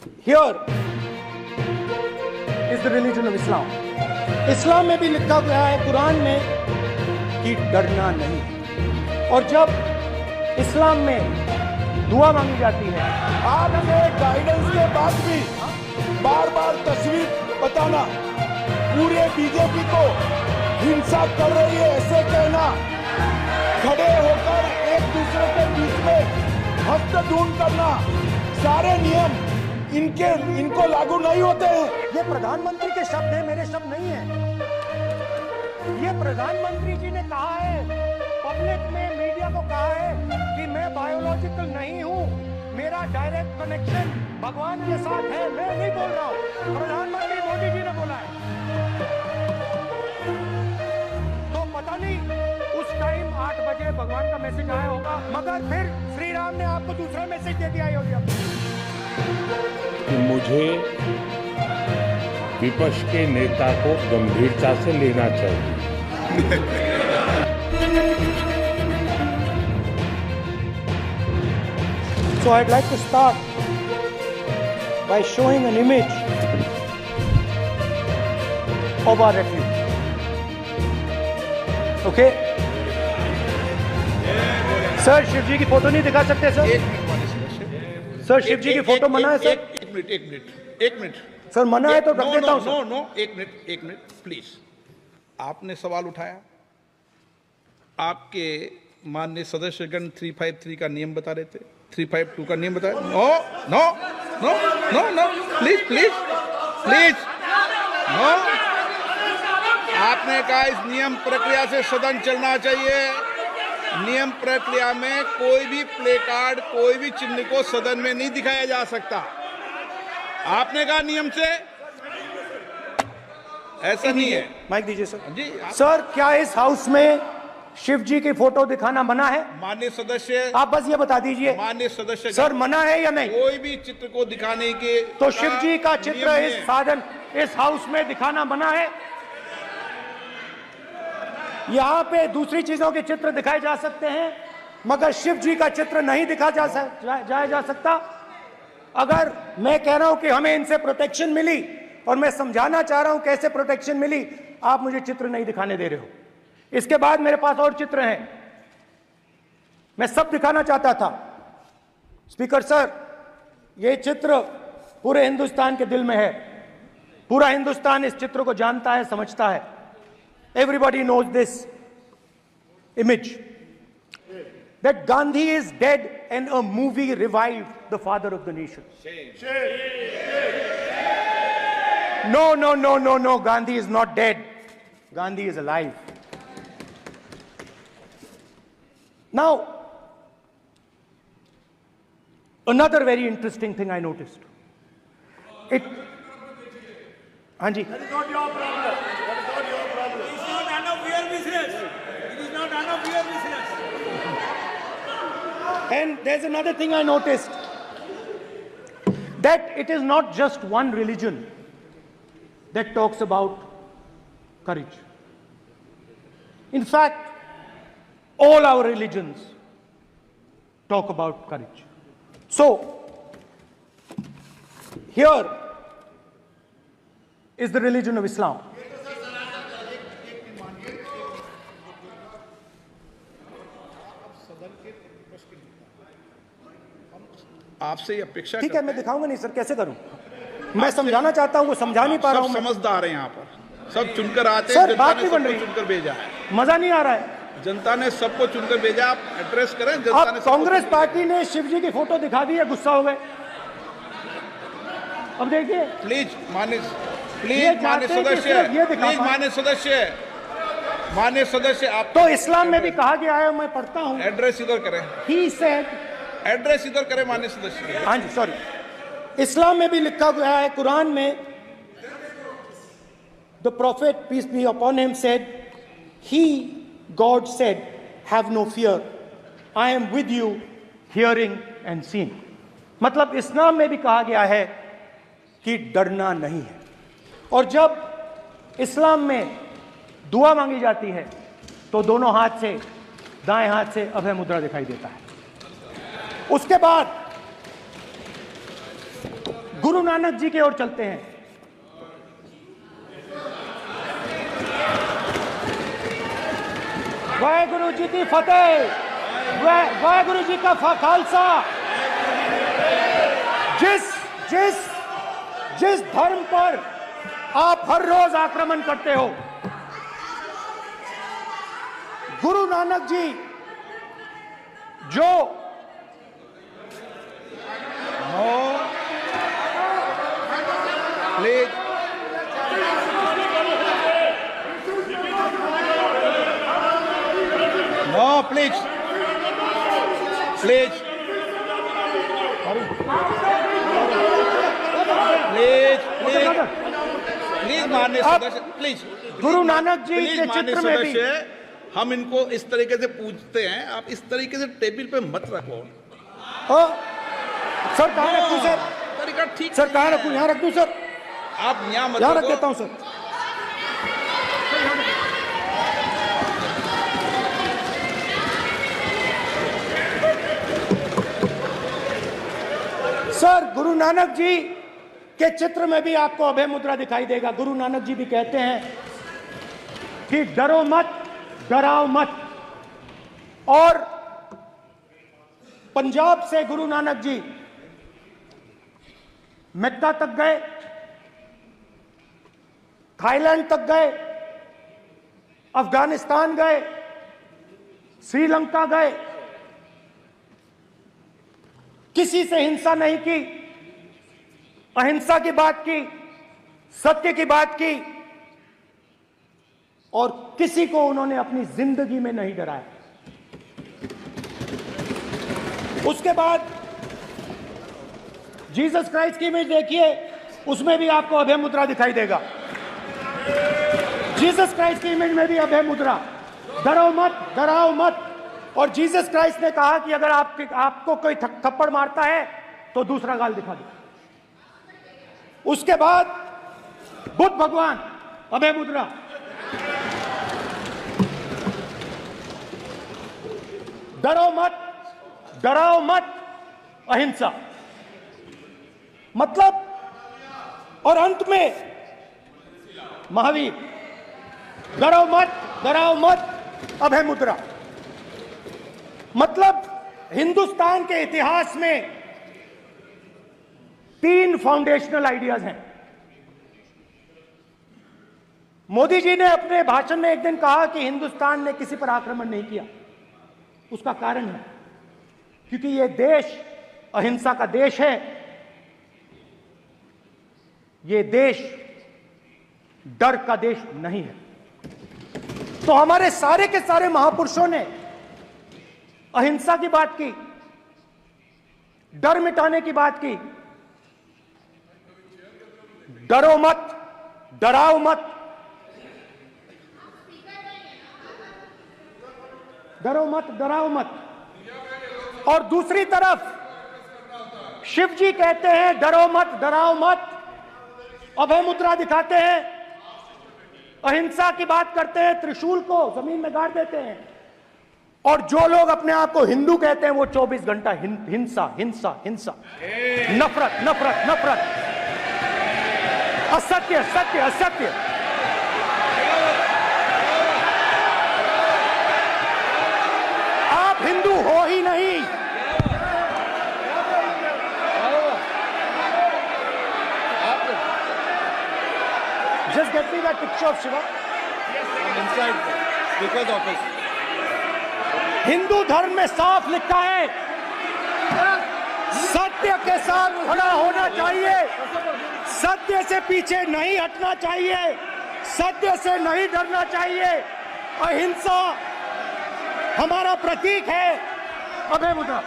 Here is the religion of Islam. इस्लाम में भी लिखा गया है कुरान में कि डरना नहीं। और जब इस्लाम में दुआ मांगी जाती है, आप हमें गाइडेंस के बाद भी बार बार तस्वीर बताना, पूरे बीजेपी को हिंसा कर रही है ऐसे कहना, खड़े होकर एक दूसरे के बीच में हस्तढूंढ करना, सारे नियम इनको लागू नहीं होते हैं। ये प्रधानमंत्री के शब्द हैं, मेरे शब्द नहीं है। ये प्रधानमंत्री जी ने कहा है, पब्लिक में मीडिया को कहा है कि मैं बायोलॉजिकल नहीं हूं, मेरा डायरेक्ट कनेक्शन भगवान के साथ है। मैं नहीं बोल रहा हूं, प्रधानमंत्री मोदी जी ने बोला है। तो पता नहीं उस टाइम 8 बजे भगवान का मैसेज आया होगा, मगर फिर श्री राम ने आपको दूसरा मैसेज दे दिया होगी। कि मुझे विपक्ष के नेता को गंभीरता से लेना चाहिए। So I'd like to start by showing an image of our refuge. Okay? Sir Shiv ji की फोटो नहीं दिखा सकते सर? सर शिव जी की फोटो मना है सर? एक मिनट सर मना है तो रख देता हूं सर। नो एक मिनट प्लीज। आपने सवाल उठाया, आपके माननीय सदस्यगण 353 का नियम बता रहे थे, 352 का नियम बताया। No please no. आपने कहा इस नियम प्रक्रिया से सदन चलना चाहिए। नियम प्रक्रिया में कोई भी प्ले कार्ड, कोई भी चिन्ह को सदन में नहीं दिखाया जा सकता। आपने कहा नियम से, ऐसा नहीं है। माइक दीजिए सर। जी सर क्या इस हाउस में शिव जी की फोटो दिखाना मना है? माननीय सदस्य, आप बस ये बता दीजिए। माननीय सदस्य सर मना है या नहीं? कोई भी चित्र को दिखाने के तो शिव जी का चित्र इस हाउस में दिखाना मना है। यहां पे दूसरी चीजों के चित्र दिखाए जा सकते हैं, मगर शिव जी का चित्र नहीं दिखाया जा सकता। अगर मैं कह रहा हूं कि हमें इनसे प्रोटेक्शन मिली, और मैं समझाना चाह रहा हूं कैसे प्रोटेक्शन मिली, आप मुझे चित्र नहीं दिखाने दे रहे हो। इसके बाद मेरे पास और चित्र हैं, मैं सब दिखाना चाहता था। स्पीकर सर, ये चित्र पूरे हिंदुस्तान के दिल में है। पूरा हिंदुस्तान इस चित्र को जानता है, समझता है। Everybody knows this image that Gandhi is dead and a movie revived the father of the nation. No, Gandhi is not dead. Gandhi is alive. Now, another very interesting thing I noticed. Hanji. That is not your problem. That is not your problem. It is not none of your business. It is not none of your business. And there's another thing I noticed, that it is not just one religion that talks about courage. In fact, all our religions talk about courage. So, here is the religion of Islam. आपसे ये अपेक्षा ठीक है, मैं दिखाऊंगा नहीं sir, कैसे करूं? मैं समझाना चाहता हूं, वो समझा नहीं पा रहा हूं। समझदार हैं यहाँ पर, सब चुनकर आते हैं। सर बात नहीं बन रही, चुनकर भेजा है, मजा नहीं आ रहा है। जनता ने सबको चुनकर भेजा। आप एड्रेस करें जनता ने। कांग्रेस पार्टी ने शिव जी की फोटो दिखा दी है, गुस्सा हो गए। अब देखिए प्लीज माननीय सदस्य आप तो इस्लाम में भी कहा गया है, मैं पढ़ता हूं। एड्रेस इधर करें। He said, एड्रेस इधर करें माननीय सदस्य। हाँ जी सॉरी, इस्लाम में भी लिखा गया है कुरान में, the prophet peace be upon him said, he God said, have no fear, I am with you hearing and seeing। मतलब इस्लाम में भी कहा गया है कि डरना नहीं है। और जब इस्लाम में दुआ मांगी जाती है तो दोनों हाथ से, दाएं हाथ से अभय मुद्रा दिखाई देता है। उसके बाद गुरु नानक जी की ओर चलते हैं। वाहेगुरु जी की फतेह, वाहेगुरु जी का खालसा। जिस धर्म पर आप हर रोज आक्रमण करते हो, गुरु नानक जी जो please no please please please please please माननीय सदस्य please Guru Nanak ji please के माननीय चित्र में भी सदस्य, हम इनको इस तरीके से पूछते हैं, आप इस तरीके से टेबल पे मत रखो। सर कहाँ रखूं सर? तरीका ठीक सर कहाँ नहीं रखूं? है। यहाँ रख दूं सर? आप यहाँ मत यहाँ रख रखो। देता हूं सर। सर गुरु नानक जी के चित्र में भी आपको अभय मुद्रा दिखाई देगा। गुरु नानक जी भी कहते हैं कि डरो मत, डराओ मत। और पंजाब से गुरु नानक जी मेक्का तक गए, थाईलैंड तक गए, अफगानिस्तान गए, श्रीलंका गए, किसी से हिंसा नहीं की, अहिंसा की बात की, सत्य की बात की, और किसी को उन्होंने अपनी जिंदगी में नहीं डराया। उसके बाद जीसस क्राइस्ट की इमेज देखिए, उसमें भी आपको अभय मुद्रा दिखाई देगा। जीसस क्राइस्ट की इमेज में भी अभय मुद्रा, डरो मत, डराओ मत। और जीसस क्राइस्ट ने कहा कि अगर आपको कोई थप्पड़ मारता है तो दूसरा गाल दिखा दो। उसके बाद बुद्ध भगवान, अभय मुद्रा। डरो मत, डराओ मत, अहिंसा। मतलब, और अंत में महावीर, डरो मत, डराओ मत, अभय मुद्रा। मतलब हिंदुस्तान के इतिहास में 3 फाउंडेशनल आइडियाज हैं। मोदी जी ने अपने भाषण में एक दिन कहा कि हिंदुस्तान ने किसी पर आक्रमण नहीं किया। उसका कारण है क्योंकि यह देश अहिंसा का देश है। यह देश डर का देश नहीं है। तो हमारे सारे के सारे महापुरुषों ने अहिंसा की बात की, डर मिटाने की बात की। डरो मत, डराओ मत, डरो मत, डराओ मत। और दूसरी तरफ शिव जी कहते हैं डरो मत, डराओ मत, अभय मुद्रा दिखाते हैं, अहिंसा की बात करते हैं, त्रिशूल को जमीन में गाड़ देते हैं। और जो लोग अपने आप को हिंदू कहते हैं वो 24 घंटा हिंसा, हिंसा, हिंसा, नफरत, नफरत, नफरत, असत्य, सत्य, असत्य। आप हिंदू हो ही नहीं। Just get me that picture of Shiva. inside speaker's office. Hindu धर्म में साफ लिखा है, सत्य के साथ खड़ा होना चाहिए, सत्य से पीछे नहीं हटना चाहिए, सत्य से नहीं डरना चाहिए। अहिंसा हमारा प्रतीक है। अभय मुद्रा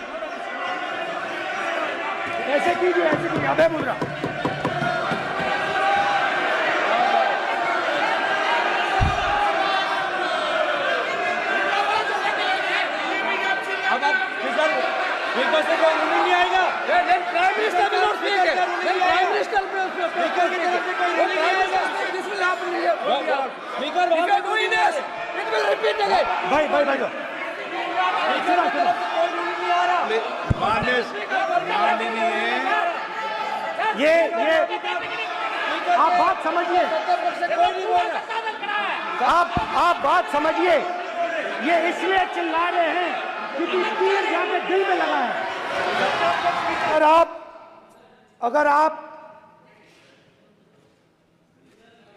ऐसे कीजिए, ऐसे कीजिए, अभय मुद्रा। नहीं आएगा। Prime minister will not speak. Then Prime Minister will speak. This will happen. If you are doing this, it will repeat again. भाई भाई भाई सुना सुना। माननीय ये आप बात समझिए, आप बात समझिए। ये इसलिए चिल्ला रहे हैं क्योंकि तीर जाके दिल में लगा है। अगर आप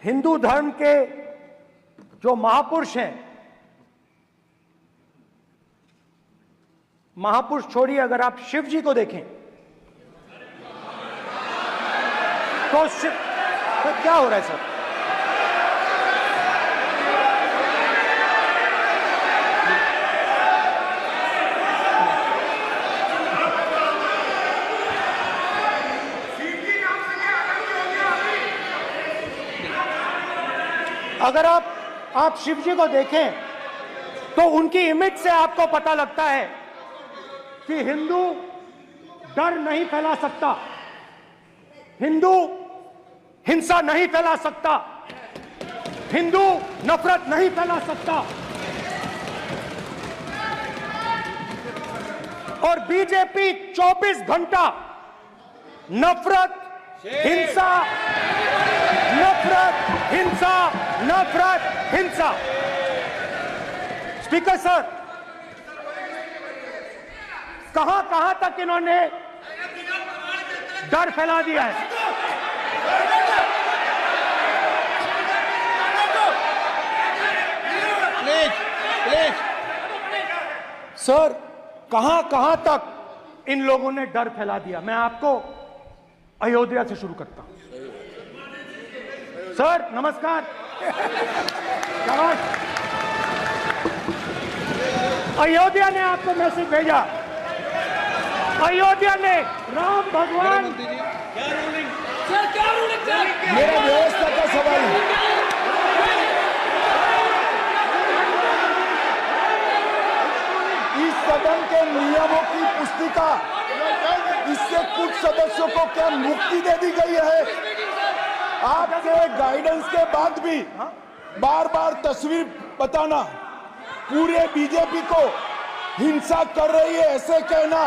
हिंदू धर्म के जो महापुरुष हैं, महापुरुष छोड़िए, अगर आप शिव जी को देखें तो क्या हो रहा है सर? अगर आप शिव जी को देखें तो उनकी इमेज से आपको पता लगता है कि हिंदू डर नहीं फैला सकता, हिंदू हिंसा नहीं फैला सकता, हिंदू नफरत नहीं फैला सकता। और बीजेपी 24 घंटा नफरत, हिंसा, नफरत, हिंसा, नफरत, हिंसा। स्पीकर सर, कहां तक इन्होंने डर फैला दिया है? प्लीज सर, कहां तक इन लोगों ने डर फैला दिया? मैं आपको अयोध्या से शुरू करता हूं। सर नमस्कार। अयोध्या ने आपको मैसेज भेजा, अयोध्या ने राम भगवान। मेरा व्यवस्था का सवाल है। इस सदन के नियमों की पुस्तिका, इससे कुछ सदस्यों को क्या मुक्ति दे दी गई है? आपके गाइडेंस के बाद भी बार बार तस्वीर बताना, पूरे बीजेपी को हिंसा कर रही है ऐसे कहना,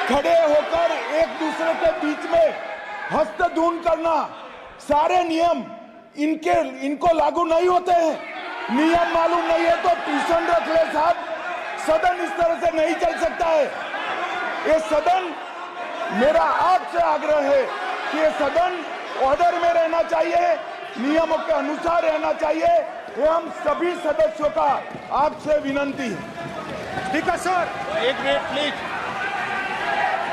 खड़े होकर एक दूसरे के बीच में हस्तधून करना, सारे नियम इनको लागू नहीं होते हैं। नियम मालूम नहीं है तो ट्यूशन रख ले साहब, सदन इस तरह से नहीं चल सकता है। ये सदन, मेरा आपसे आग्रह है कि ये सदन ऑर्डर में रहना चाहिए, नियमों के अनुसार रहना चाहिए। ये हम सभी सदस्यों का आपसे विनंती है। ठीक है सर, एक मिनट प्लीज।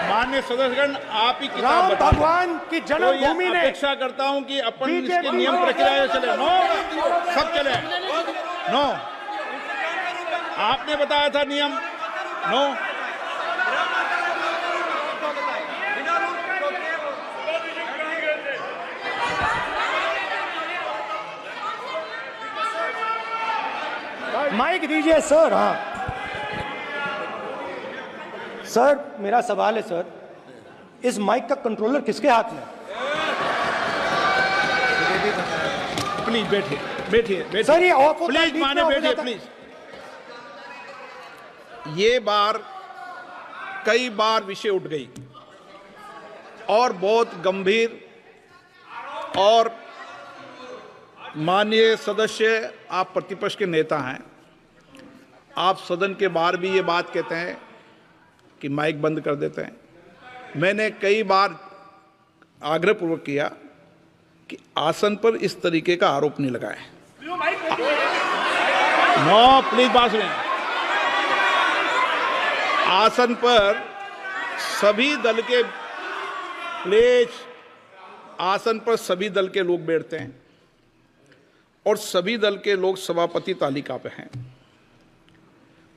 माननीय सदस्यगण, आप ही किताब राम बताओ। भगवान की तो जन्मभूमि ये ने अपेक्षा करता हूं कि अपन बीजेपी इसके नियम प्रक्रिया चले। नो, सब चले। नो, आपने बताया था नियम। नो, माइक दीजिए सर। हाँ सर, मेरा सवाल है सर, इस माइक का कंट्रोलर किसके हाथ में? प्लीज बैठिए, बैठिए सर ये ऑफ होता है, प्लीज, बीच में माने ऑफ हो बैठिए जाता है। प्लीज। ये बार कई बार विषय उठ गई और बहुत गंभीर, और माननीय सदस्य, आप प्रतिपक्ष के नेता हैं, आप सदन के बाहर भी ये बात कहते हैं कि माइक बंद कर देते हैं। मैंने कई बार आग्रहपूर्वक किया कि आसन पर इस तरीके का आरोप नहीं लगाएं। नो, प्लीज बात सुनिए। आसन पर सभी दल के, प्लीज, आसन पर सभी दल के लोग बैठते हैं और सभी दल के लोग सभापति तालिका पे हैं,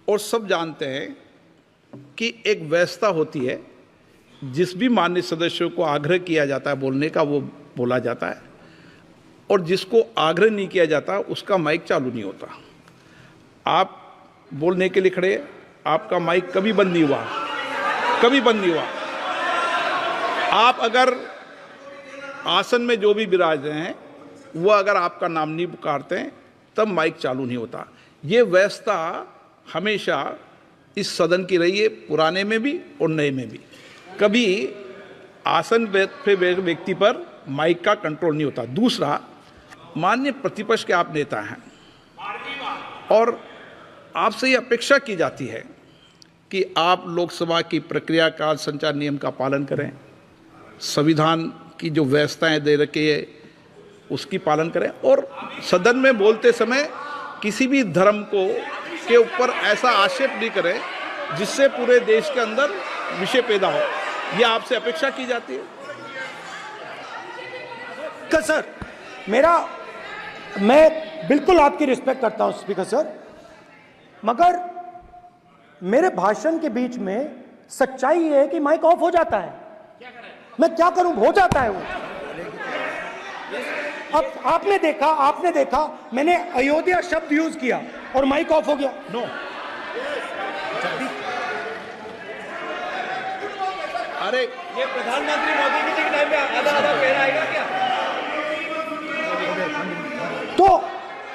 और सब जानते हैं कि एक व्यवस्था होती है, जिस भी माननीय सदस्यों को आग्रह किया जाता है बोलने का वो बोला जाता है, और जिसको आग्रह नहीं किया जाता उसका माइक चालू नहीं होता। आप बोलने के लिए खड़े, आपका माइक कभी बंद नहीं हुआ, कभी बंद नहीं हुआ। आप अगर आसन में जो भी विराज रहे हैं वो अगर आपका नाम नहीं पुकारते हैं तब माइक चालू नहीं होता। ये व्यवस्था हमेशा इस सदन की रही है, पुराने में भी और नए में भी। कभी आसन पे व्यक्ति पर माइक का कंट्रोल नहीं होता। दूसरा, माननीय प्रतिपक्ष के आप नेता हैं और आपसे ये अपेक्षा की जाती है कि आप लोकसभा की प्रक्रिया का संचार नियम का पालन करें, संविधान की जो व्यवस्थाएं दे रखी है उसकी पालन करें और सदन में बोलते समय किसी भी धर्म को के ऊपर ऐसा आक्षेप नहीं करें जिससे पूरे देश के अंदर विषय पैदा हो। यह आपसे अपेक्षा की जाती है। सर, मैं बिल्कुल आपकी रिस्पेक्ट करता हूं स्पीकर सर, मगर मेरे भाषण के बीच में सच्चाई ये है कि माइक ऑफ हो जाता है। मैं क्या करूं, हो जाता है वो। अब आपने देखा मैंने अयोध्या शब्द यूज किया और माइक ऑफ हो गया। नो, अरे ये प्रधानमंत्री मोदी जी के टाइम पे आधा पैर आएगा क्या?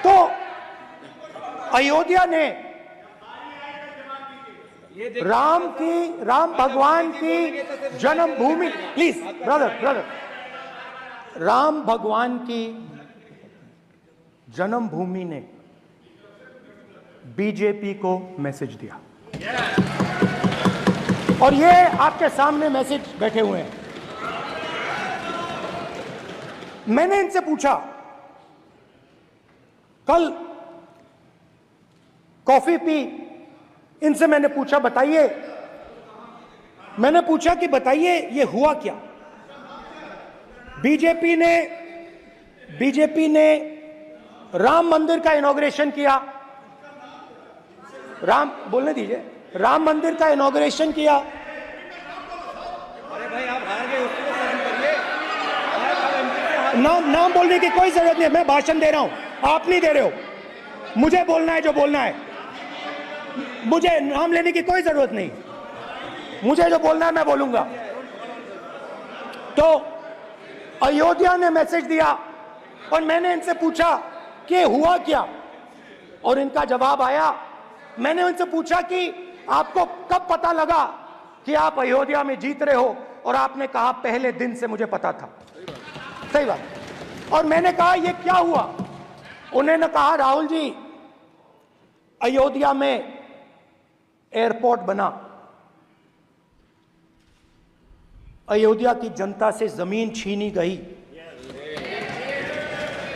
तो अयोध्या ने राम भगवान की जन्मभूमि, प्लीज ब्रदर, राम भगवान की जन्मभूमि ने बीजेपी को मैसेज दिया और ये आपके सामने मैसेज बैठे हुए हैं। मैंने इनसे पूछा, कल कॉफी पी, इनसे मैंने पूछा बताइए ये हुआ क्या? बीजेपी ने राम मंदिर का इनॉग्रेशन किया, बोलने दीजिए, राम मंदिर का इनॉग्रेशन किया। अरे भाई आप हार गए, उसको शर्म करिए। नाम बोलने की कोई जरूरत नहीं है, मैं भाषण दे रहा हूं, आप नहीं दे रहे हो। मुझे बोलना है जो बोलना है, मुझे नाम लेने की कोई जरूरत नहीं, मुझे जो बोलना है मैं बोलूंगा। तो अयोध्या ने मैसेज दिया और मैंने इनसे पूछा कि हुआ क्या, और इनका जवाब आया। मैंने उनसे पूछा कि आपको कब पता लगा कि आप अयोध्या में जीत रहे हो, और आपने कहा पहले दिन से मुझे पता था। सही बात। और मैंने कहा ये क्या हुआ? उन्होंने कहा राहुल जी, अयोध्या में एयरपोर्ट बना, अयोध्या की जनता से जमीन छीनी गई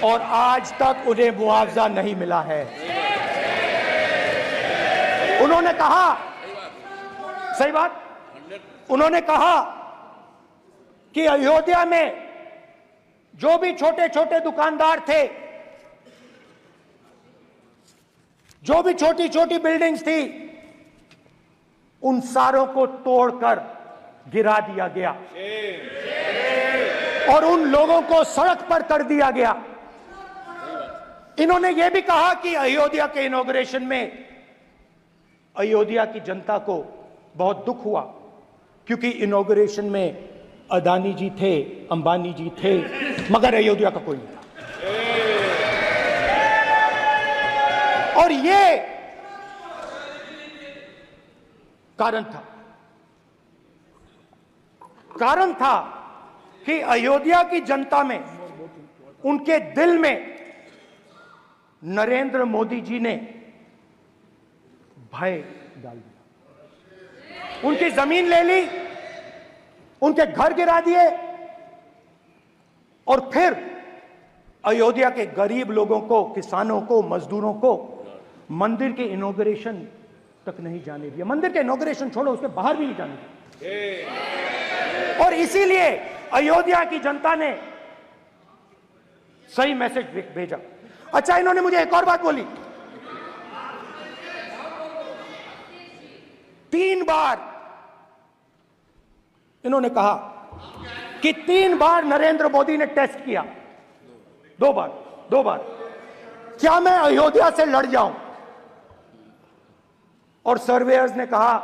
और आज तक उन्हें मुआवजा नहीं मिला है। उन्होंने कहा, सही बात, उन्होंने कहा कि अयोध्या में जो भी छोटे छोटे दुकानदार थे, जो भी छोटी छोटी बिल्डिंग्स थी, उन सारों को तोड़कर गिरा दिया गया और उन लोगों को सड़क पर कर दिया गया। इन्होंने यह भी कहा कि अयोध्या के इनॉग्रेशन में अयोध्या की जनता को बहुत दुख हुआ, क्योंकि इनॉग्रेशन में अदानी जी थे, अंबानी जी थे, मगर अयोध्या का कोई नहीं था। और ये कारण था कि अयोध्या की जनता में, उनके दिल में नरेंद्र मोदी जी ने भय डाल दिया। उनकी जमीन ले ली, उनके घर गिरा दिए, और फिर अयोध्या के गरीब लोगों को, किसानों को, मजदूरों को मंदिर के इनॉग्रेशन तक नहीं जाने दिया। मंदिर के इनॉग्रेशन छोड़ो, उसके बाहर भी नहीं जाने दिया। और इसीलिए अयोध्या की जनता ने सही मैसेज भेजा। अच्छा, इन्होंने मुझे एक और बात बोली, 3 बार इन्होंने कहा कि 3 बार नरेंद्र मोदी ने टेस्ट किया, 2 बार क्या मैं अयोध्या से लड़ जाऊं? और सर्वेयर्स ने कहा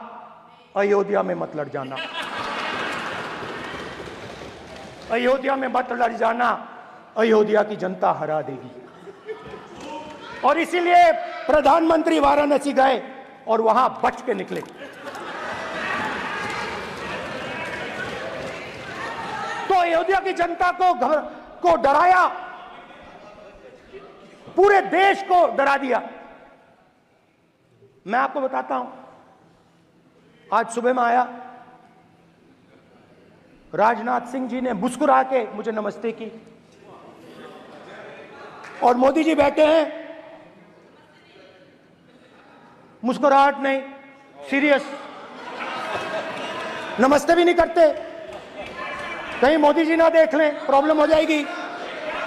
अयोध्या में मत लड़ जाना, अयोध्या में मत लड़ जाना, अयोध्या की जनता हरा देगी। और इसीलिए प्रधानमंत्री वाराणसी गए और वहां बच के निकले। अयोध्या की जनता को डराया, पूरे देश को डरा दिया। मैं आपको बताता हूं, आज सुबह में आया, राजनाथ सिंह जी ने मुस्कुरा के मुझे नमस्ते की, और मोदी जी बैठे हैं, मुस्कुराहट नहीं, सीरियस, नमस्ते भी नहीं करते, कहीं मोदी जी ना देख लें, प्रॉब्लम हो जाएगी।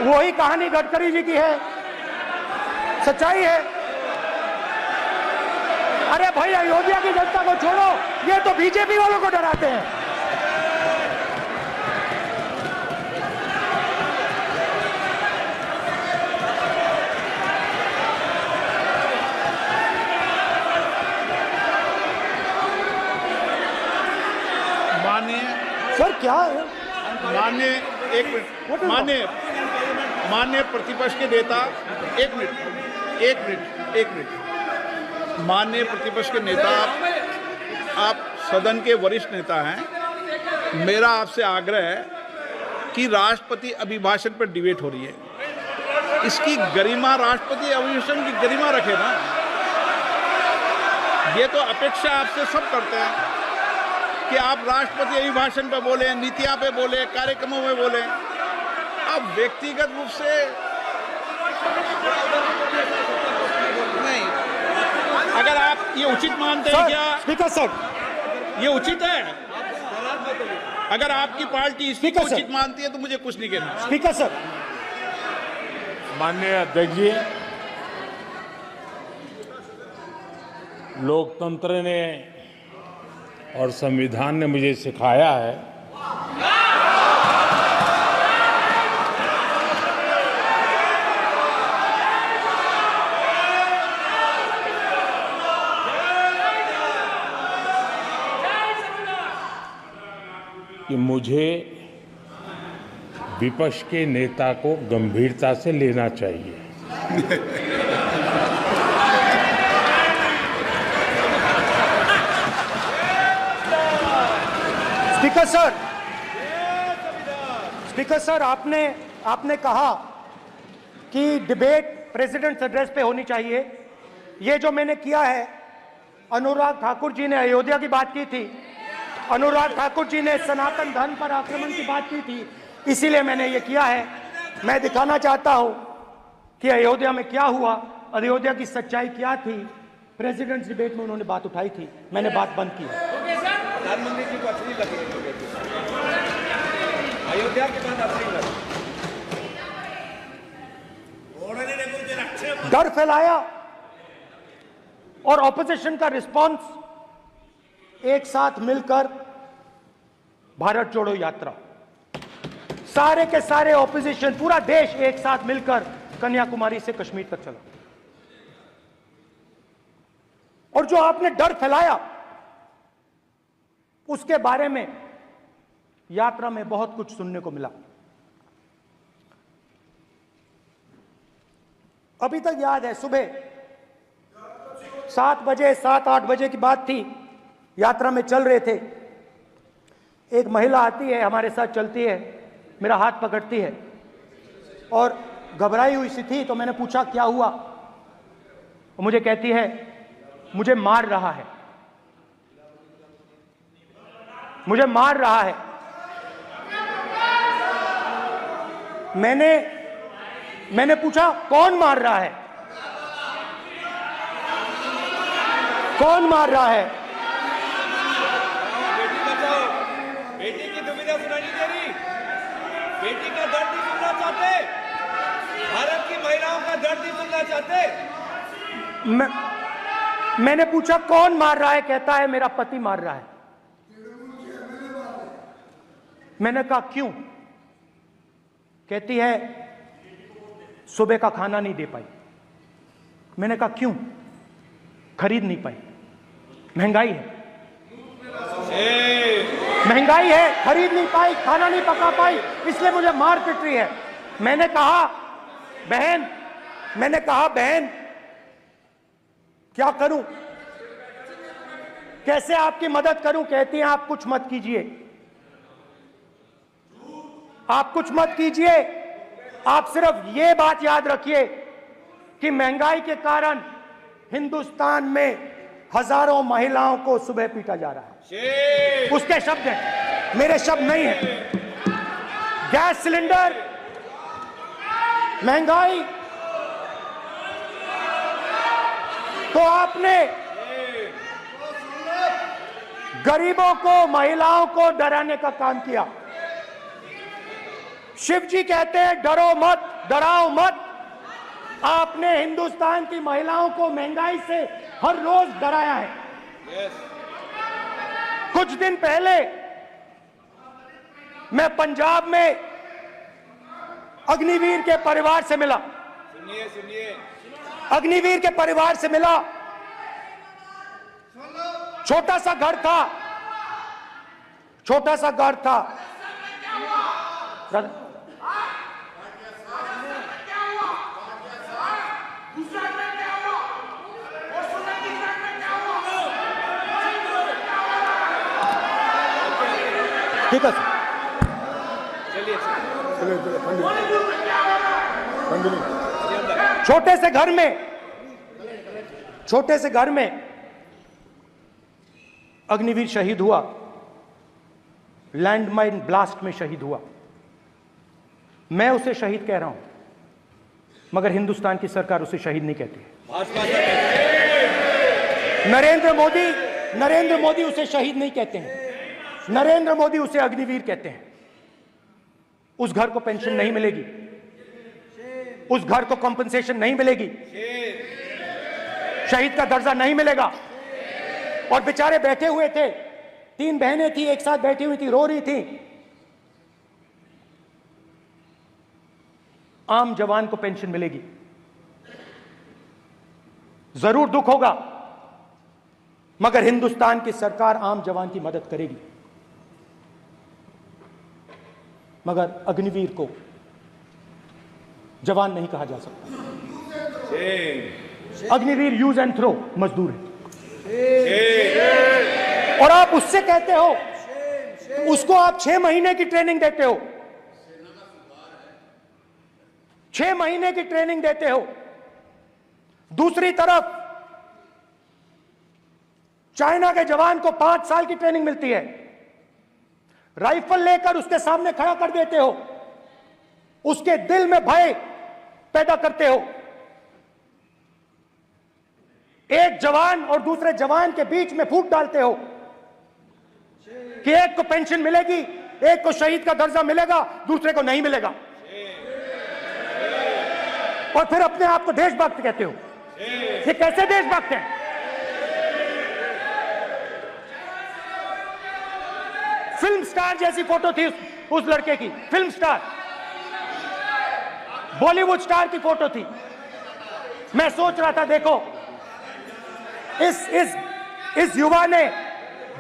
वही कहानी गडकरी जी की है, सच्चाई है। अरे भाई, अयोध्या की जनता को छोड़ो, ये तो बीजेपी वालों को डराते हैं। सर क्या है? माननीय प्रतिपक्ष के नेता, एक मिनट, माननीय प्रतिपक्ष के नेता, आप सदन के वरिष्ठ नेता हैं। मेरा आपसे आग्रह है कि राष्ट्रपति अभिभाषण पर डिबेट हो रही है, इसकी गरिमा, राष्ट्रपति अभिभाषण की गरिमा रखे ना। ये तो अपेक्षा आपसे सब करते हैं कि आप राष्ट्रपति अभिभाषण पे बोले, नीतियां पे बोले, कार्यक्रमों में बोले। अब व्यक्तिगत रूप से नहीं, अगर आप ये उचित मानते हैं क्या? स्पीकर सर, ये उचित है? अगर आपकी पार्टी इसको उचित मानती है तो मुझे कुछ नहीं कहना। स्पीकर सर, माननीय अध्यक्ष जी, लोकतंत्र ने और संविधान ने मुझे सिखाया है कि मुझे विपक्ष के नेता को गंभीरता से लेना चाहिए। स्पीकर सर, आपने कहा कि डिबेट प्रेसिडेंट्स एड्रेस पे होनी चाहिए। ये जो मैंने किया है, अनुराग ठाकुर जी ने अयोध्या की बात की थी, अनुराग ठाकुर जी ने सनातन धर्म पर आक्रमण की बात की थी, इसीलिए मैंने ये किया है। मैं दिखाना चाहता हूं कि अयोध्या में क्या हुआ, अयोध्या की सच्चाई क्या थी। प्रेसिडेंट्स डिबेट में उन्होंने बात उठाई थी, मैंने बात बंद की। प्रधानमंत्री जी को अच्छी लगी अयोध्या के बाद अच्छी लगी, डर फैलाया और ऑपोजिशन का रिस्पांस एक साथ मिलकर भारत जोड़ो यात्रा, सारे के सारे ऑपोजिशन, पूरा देश एक साथ मिलकर कन्याकुमारी से कश्मीर तक चला। और जो आपने डर फैलाया उसके बारे में यात्रा में बहुत कुछ सुनने को मिला। अभी तक याद है, सुबह 7 बजे 7-8 बजे की बात थी, यात्रा में चल रहे थे, एक महिला आती है, हमारे साथ चलती है, मेरा हाथ पकड़ती है और घबराई हुई सी थी। तो मैंने पूछा क्या हुआ, वो मुझे कहती है मुझे मार रहा है, मुझे मार रहा है। मैंने पूछा कौन मार रहा है, कौन मार रहा है? बेटी बचाओ, बेटी की दुविधा सुनाई नहीं दे रही, बेटी का दर्द नहीं सुनना चाहते, भारत की महिलाओं का दर्द नहीं सुनना चाहते। मैंने पूछा कौन मार रहा है, कहता है मेरा पति मार रहा है। मैंने कहा क्यों? कहती है सुबह का खाना नहीं दे पाई। मैंने कहा क्यों? खरीद नहीं पाई, महंगाई है, महंगाई है, खरीद नहीं पाई, खाना नहीं पका पाई, इसलिए मुझे मार पिट रही है। मैंने कहा बहन क्या करूं, कैसे आपकी मदद करूं? कहती हैं आप कुछ मत कीजिए, आप कुछ मत कीजिए, आप सिर्फ ये बात याद रखिए कि महंगाई के कारण हिंदुस्तान में हजारों महिलाओं को सुबह पीटा जा रहा है। उसके शब्द हैं, मेरे शब्द नहीं हैं। गैस सिलेंडर, महंगाई, तो आपने गरीबों को, महिलाओं को डराने का काम किया। शिव जी कहते हैं डरो मत, डराओ मत। आपने हिंदुस्तान की महिलाओं को महंगाई से हर रोज डराया है। कुछ दिन पहले मैं पंजाब में अग्निवीर के परिवार से मिला। सुनिए अग्निवीर के परिवार से मिला। छोटा सा घर था, छोटा सा घर था। ठीक है सर, छोटे से घर में अग्निवीर शहीद हुआ, लैंडमाइन ब्लास्ट में शहीद हुआ। मैं उसे शहीद कह रहा हूं, मगर हिंदुस्तान की सरकार उसे शहीद नहीं कहती। नरेंद्र मोदी उसे शहीद नहीं कहते हैं। नरेंद्र मोदी उसे अग्निवीर कहते हैं। उस घर को पेंशन नहीं मिलेगी, उस घर को कॉम्पनसेशन नहीं मिलेगी, शहीद का दर्जा नहीं मिलेगा। और बेचारे बैठे हुए थे, 3 बहनें थी, एक साथ बैठी हुई थी, रो रही थी। आम जवान को पेंशन मिलेगी, जरूर दुख होगा, मगर हिंदुस्तान की सरकार आम जवान की मदद करेगी। मगर अग्निवीर को जवान नहीं कहा जा सकता। अग्निवीर यूज एंड थ्रो मजदूर है। और आप उससे कहते हो, उसको आप 6 महीने की ट्रेनिंग देते हो, 6 महीने की ट्रेनिंग देते हो। दूसरी तरफ चाइना के जवान को 5 साल की ट्रेनिंग मिलती है, राइफल लेकर उसके सामने खड़ा कर देते हो, उसके दिल में भय पैदा करते हो। एक जवान और दूसरे जवान के बीच में फूट डालते हो कि एक को पेंशन मिलेगी, एक को शहीद का दर्जा मिलेगा, दूसरे को नहीं मिलेगा। और फिर अपने आप को देशभक्त कहते हो। ये कैसे देशभक्त हैं? फिल्म स्टार जैसी फोटो थी उस लड़के की, फिल्म स्टार, बॉलीवुड स्टार की फोटो थी। मैं सोच रहा था, देखो इस युवा ने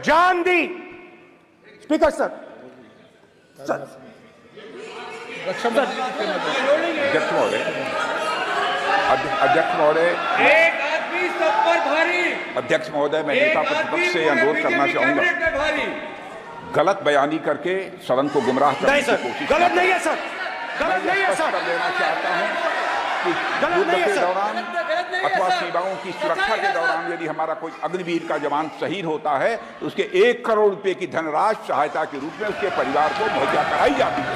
जान दी। स्पीकर सर, अध्यक्ष महोदय, एक आदमी सब पर भारी। अध्यक्ष महोदय, मैं नेता प्रतिपक्ष से अनुरोध करना चाहूंगा, गलत बयानी करके सदन को गुमराह करने की कोशिश। गलत नहीं है सर, गलत नहीं है सर। कर लेना चाहता हूं कि युद्ध के दौरान अथवा सीमाओं की सुरक्षा के दौरान यदि हमारा कोई अग्निवीर का जवान शहीद होता है तो उसके 1 करोड़ रुपए की धनराशि सहायता के रूप में उसके परिवार को मुहैया कराई जाती है।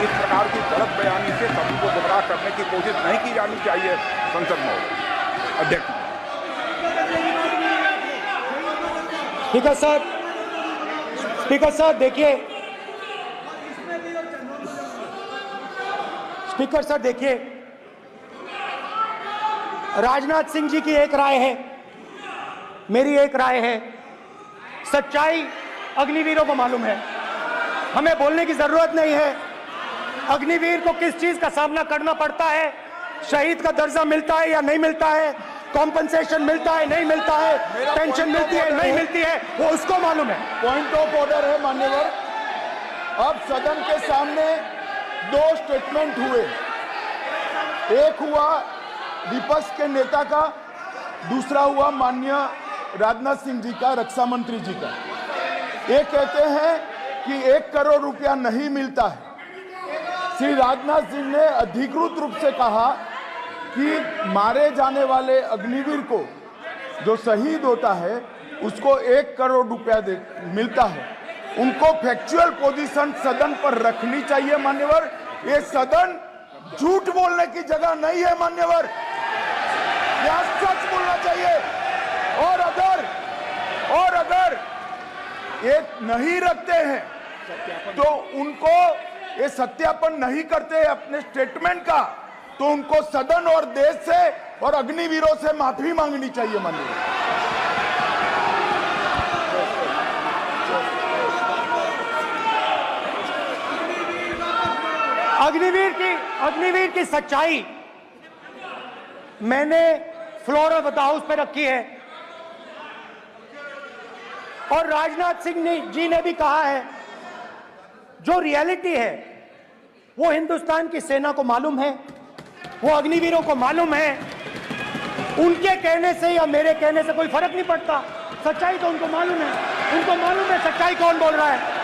इस प्रकार की गलत बयानी से सभी को गुमराह करने की कोशिश नहीं की जानी चाहिए। संसद में अध्यक्ष। स्पीकर सर, स्पीकर सर देखिए, स्पीकर सर देखिए, राजनाथ सिंह जी की एक राय है, मेरी एक राय है। सच्चाई अग्निवीरों को मालूम है, हमें बोलने की जरूरत नहीं है। अग्निवीर को किस चीज का सामना करना पड़ता है, शहीद का दर्जा मिलता है या नहीं मिलता है, कॉम्पनसेशन मिलता है नहीं मिलता है, पेंशन मिलती है नहीं मिलती है, वो उसको मालूम है। पॉइंट ऑफ ऑर्डर है मान्यवर। अब सदन के सामने 2 स्टेटमेंट हुए, एक हुआ विपक्ष के नेता का, दूसरा हुआ माननीय राजनाथ सिंह जी का, रक्षा मंत्री जी का। ये कहते हैं कि 1 करोड़ रुपया नहीं मिलता है, श्री राजनाथ सिंह ने अधिकृत रूप से कहा कि मारे जाने वाले अग्निवीर को जो शहीद होता है उसको 1 करोड़ रुपया मिलता है। उनको फैक्चुअल पोजीशन सदन पर रखनी चाहिए मान्यवर। ये सदन झूठ बोलने की जगह नहीं है मान्यवर, यहाँ सच बोलना चाहिए। और अगर ये नहीं रखते हैं तो उनको ये सत्यापन नहीं करते अपने स्टेटमेंट का, तो उनको सदन और देश से और अग्निवीरों से माफी मांगनी चाहिए माननीय। अग्निवीर की सच्चाई मैंने फ्लोर ऑफ द हाउस पे रखी है और राजनाथ सिंह जी ने भी कहा है, जो रियलिटी है वो हिंदुस्तान की सेना को मालूम है, वो अग्निवीरों को मालूम है। उनके कहने से या मेरे कहने से कोई फर्क नहीं पड़ता, सच्चाई तो उनको मालूम है। उनको मालूम है सच्चाई कौन बोल रहा है।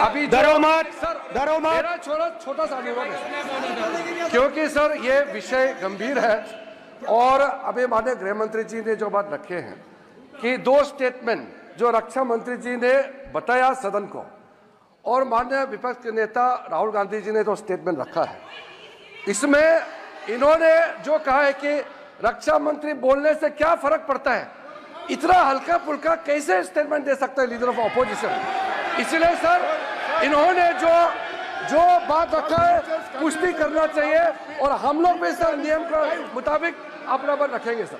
अभी डरो मत, डरो मत। मेरा छोटा सा अनुरोध है, क्योंकि सर ये विषय गंभीर है और अभी माननीय गृह मंत्री जी ने जो बात रखे हैं कि 2 स्टेटमेंट जो रक्षा मंत्री जी ने बताया सदन को और माननीय विपक्ष के नेता राहुल गांधी जी ने जो स्टेटमेंट रखा है, इसमें इन्होंने जो कहा है कि रक्षा मंत्री बोलने से क्या फर्क पड़ता है, इतना हल्का फुल्का कैसे स्टेटमेंट दे सकता है लीडर ऑफ ऑपोजिशन। इसलिए सर इन्होंने जो बात रखा है पुष्टि करना चाहिए और हम लोग भी सर नियम के मुताबिक अपना बात रखेंगे सर।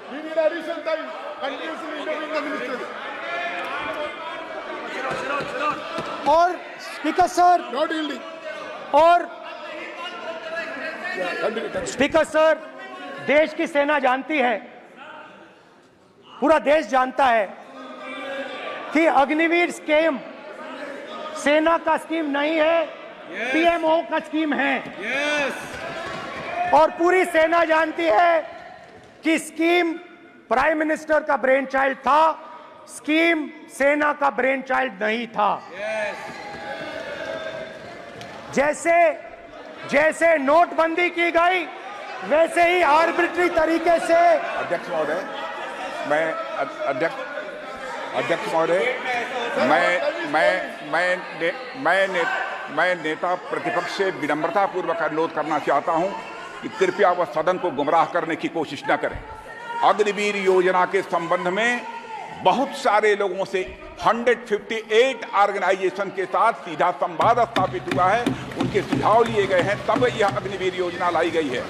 और स्पीकर सर स्पीकर सर, देश की सेना जानती है, पूरा देश जानता है कि अग्निवीर स्कीम सेना का स्कीम नहीं है, पीएमओ का स्कीम है। और पूरी सेना जानती है कि स्कीम प्राइम मिनिस्टर का ब्रेन चाइल्ड था, स्कीम सेना का ब्रेन चाइल्ड नहीं था। जैसे नोटबंदी की गई वैसे ही आर्बिट्री तरीके से। अध्यक्ष महोदय, अध्यक्ष महोदय, मैं नेता प्रतिपक्ष से विनम्रता पूर्वक अनुरोध करना चाहता हूं कि कृपया वह सदन को गुमराह करने की कोशिश न करें। अग्निवीर योजना के संबंध में बहुत सारे लोगों से 158 ऑर्गेनाइजेशन के साथ सीधा संवाद स्थापित हुआ है, उनके सुझाव लिए गए हैं, तब यह अग्निवीर योजना लाई गई है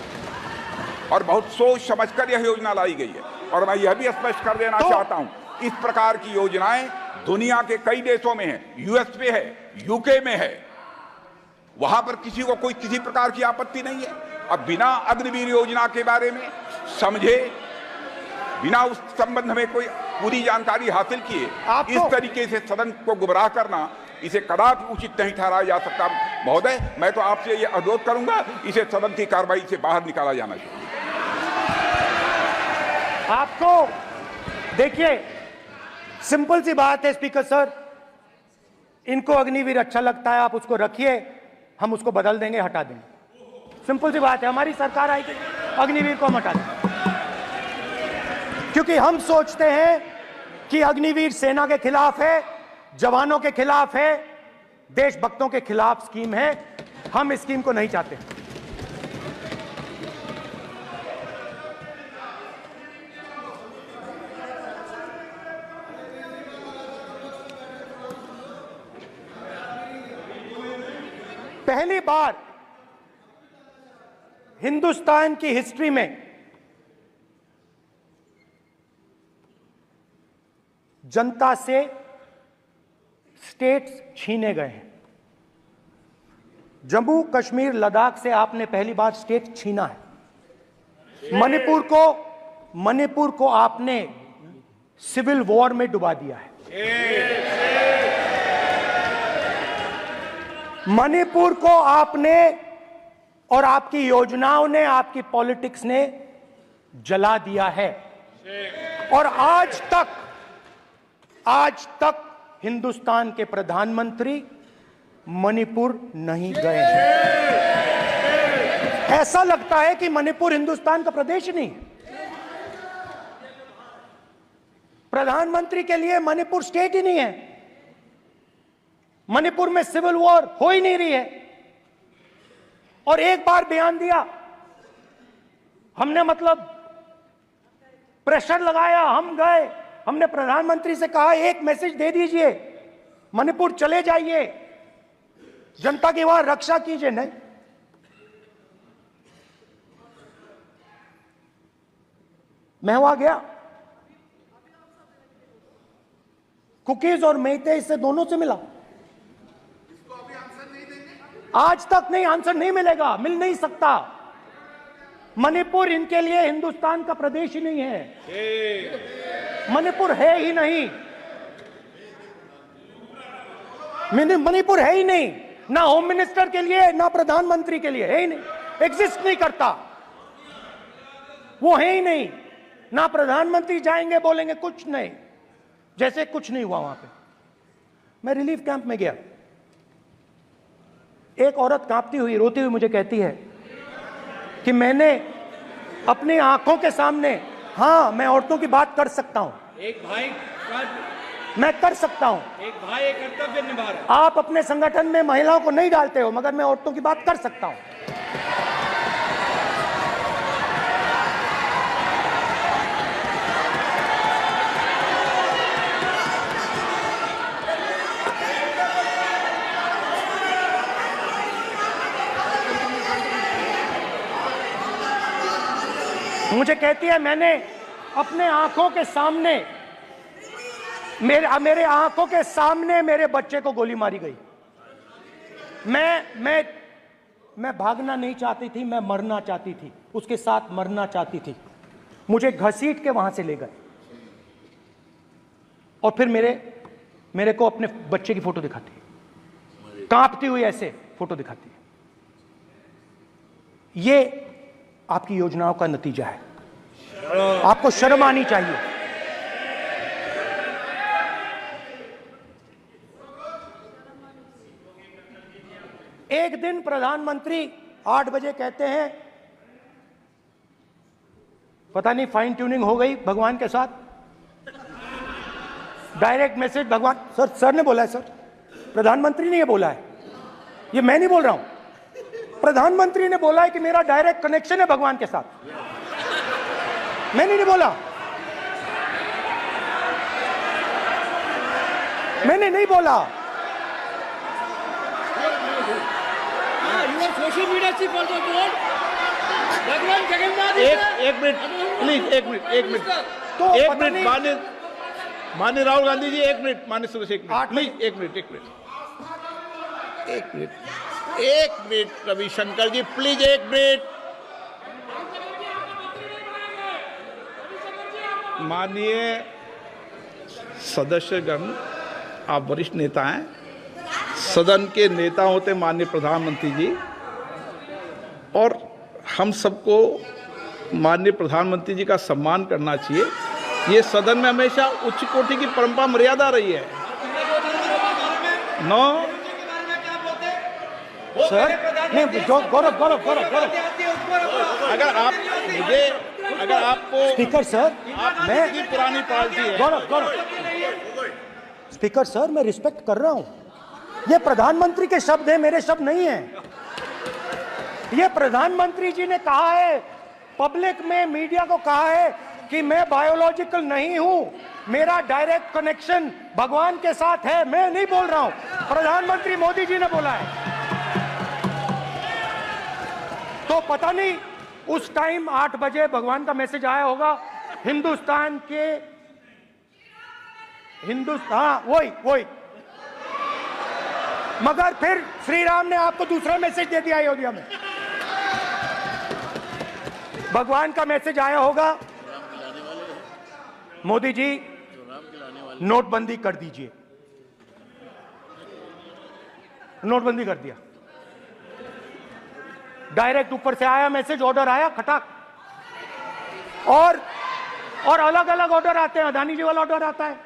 और बहुत सोच समझकर यह योजना लाई गई है। और मैं यह भी स्पष्ट कर देना चाहता हूं, इस प्रकार की योजनाएं दुनिया के कई देशों में है, यूएस में है, यूके में है, वहां पर किसी को कोई किसी प्रकार की आपत्ति नहीं है। अब बिना अग्निवीर योजना के बारे में समझे, बिना उस संबंध में कोई पूरी जानकारी हासिल किए इस तरीके से सदन को गुमराह करना, इसे कदापि उचित नहीं ठहराया जा सकता। महोदय, मैं तो आपसे यह अनुरोध करूंगा, इसे सदन की कार्रवाई से बाहर निकाला जाना चाहिए। आपको देखिए, सिंपल सी बात है स्पीकर सर, इनको अग्निवीर अच्छा लगता है, आप उसको रखिए, हम उसको बदल देंगे, हटा देंगे। सिंपल सी बात है, हमारी सरकार आएगी, अग्निवीर को हम हटा देंगे, क्योंकि हम सोचते हैं कि अग्निवीर सेना के खिलाफ है, जवानों के खिलाफ है, देशभक्तों के खिलाफ स्कीम है। हम इस स्कीम को नहीं चाहते। पहली बार हिंदुस्तान की हिस्ट्री में जनता से स्टेट्स छीने गए हैं। जम्मू कश्मीर लद्दाख से आपने पहली बार स्टेट छीना है। मणिपुर को आपने सिविल वॉर में डुबा दिया है। मणिपुर को आपने और आपकी योजनाओं ने, आपकी पॉलिटिक्स ने जला दिया है। और आज तक हिंदुस्तान के प्रधानमंत्री मणिपुर नहीं गए हैं। ऐसा लगता है कि मणिपुर हिंदुस्तान का प्रदेश नहीं है। प्रधानमंत्री के लिए मणिपुर स्टेट ही नहीं है। मणिपुर में सिविल वॉर हो ही नहीं रही है। और एक बार बयान दिया हमने, मतलब प्रेशर लगाया, हम गए, हमने प्रधानमंत्री से कहा एक मैसेज दे दीजिए, मणिपुर चले जाइए, जनता की वहां रक्षा कीजिए। नहीं, मैं वहां गया, कुकीज और मेइते से दोनों से मिला। आज तक नहीं, आंसर नहीं मिलेगा, मिल नहीं सकता। मणिपुर इनके लिए हिंदुस्तान का प्रदेश ही नहीं है। मणिपुर है ही नहीं, मणिपुर है ही नहीं, ना होम मिनिस्टर के लिए ना प्रधानमंत्री के लिए, है ही नहीं, एग्जिस्ट नहीं करता, वो है ही नहीं। ना प्रधानमंत्री जाएंगे बोलेंगे कुछ नहीं, जैसे कुछ नहीं हुआ वहां पे। मैं रिलीफ कैंप में गया, एक औरत कांपती हुई, रोती हुई मुझे कहती है कि मैंने अपनी आंखों के सामने, हाँ मैं औरतों की बात कर सकता हूं, एक भाई मैं कर सकता हूं, एक भाई एक कर्तव्य निभा रहा है। आप अपने संगठन में महिलाओं को नहीं डालते हो, मगर मैं औरतों की बात कर सकता हूं। मुझे कहती है मैंने अपने आंखों के सामने, मेरे आंखों के सामने मेरे बच्चे को गोली मारी गई। मैं भागना नहीं चाहती थी, मैं मरना चाहती थी, उसके साथ मरना चाहती थी। मुझे घसीट के वहां से ले गए और फिर मेरे को अपने बच्चे की फोटो दिखाती है, कांपती हुई ऐसे फोटो दिखाती है। ये आपकी योजनाओं का नतीजा है। आपको शर्म आनी चाहिए। एक दिन प्रधानमंत्री 8 बजे कहते हैं, पता नहीं फाइन ट्यूनिंग हो गई भगवान के साथ, डायरेक्ट मैसेज भगवान, सर ने बोला है, सर प्रधानमंत्री ने ये बोला है, ये मैं नहीं बोल रहा हूं, प्रधानमंत्री ने बोला है कि मेरा डायरेक्ट कनेक्शन है भगवान के साथ। मैंने नहीं बोला, मैंने नहीं बोला। Social media chief also told भगवान जगन्नाथ। एक मिनट प्लीज, एक मिनट तो एक मिनट माननीय राहुल गांधी जी, एक मिनट, माननीय सदस्य एक मिनट प्लीज, एक मिनट रविशंकर जी प्लीज, एक मिनट। माननीय सदस्यगण, आप वरिष्ठ नेता हैं, सदन के नेता होते माननीय प्रधानमंत्री जी, और हम सबको माननीय प्रधानमंत्री जी का सम्मान करना चाहिए। ये सदन में हमेशा उच्च कोटि की परंपरा मर्यादा रही है। नो सर नहीं, गौरव अगर आपको स्पीकर सर, मैं पुरानी पार्टी है। गौरव स्पीकर सर, मैं रिस्पेक्ट कर रहा हूं। ये प्रधानमंत्री के शब्द हैं, मेरे शब्द नहीं हैं। ये प्रधानमंत्री जी ने कहा है, पब्लिक में, मीडिया को कहा है कि मैं बायोलॉजिकल नहीं हूं, मेरा डायरेक्ट कनेक्शन भगवान के साथ है। मैं नहीं बोल रहा हूं, प्रधानमंत्री मोदी जी ने बोला है। तो पता नहीं उस टाइम 8 बजे भगवान का मैसेज आया होगा। हिंदुस्तान के हिंदुस्तान, वही मगर फिर श्री राम ने आपको दूसरा मैसेज दे दिया अयोध्या में। भगवान का मैसेज आया होगा, मोदी जी नोटबंदी कर दीजिए। नोटबंदी कर दिया, डायरेक्ट ऊपर से आया मैसेज, ऑर्डर आया खटाक। और अलग अलग ऑर्डर आते हैं। अदानी जी वाला ऑर्डर आता है,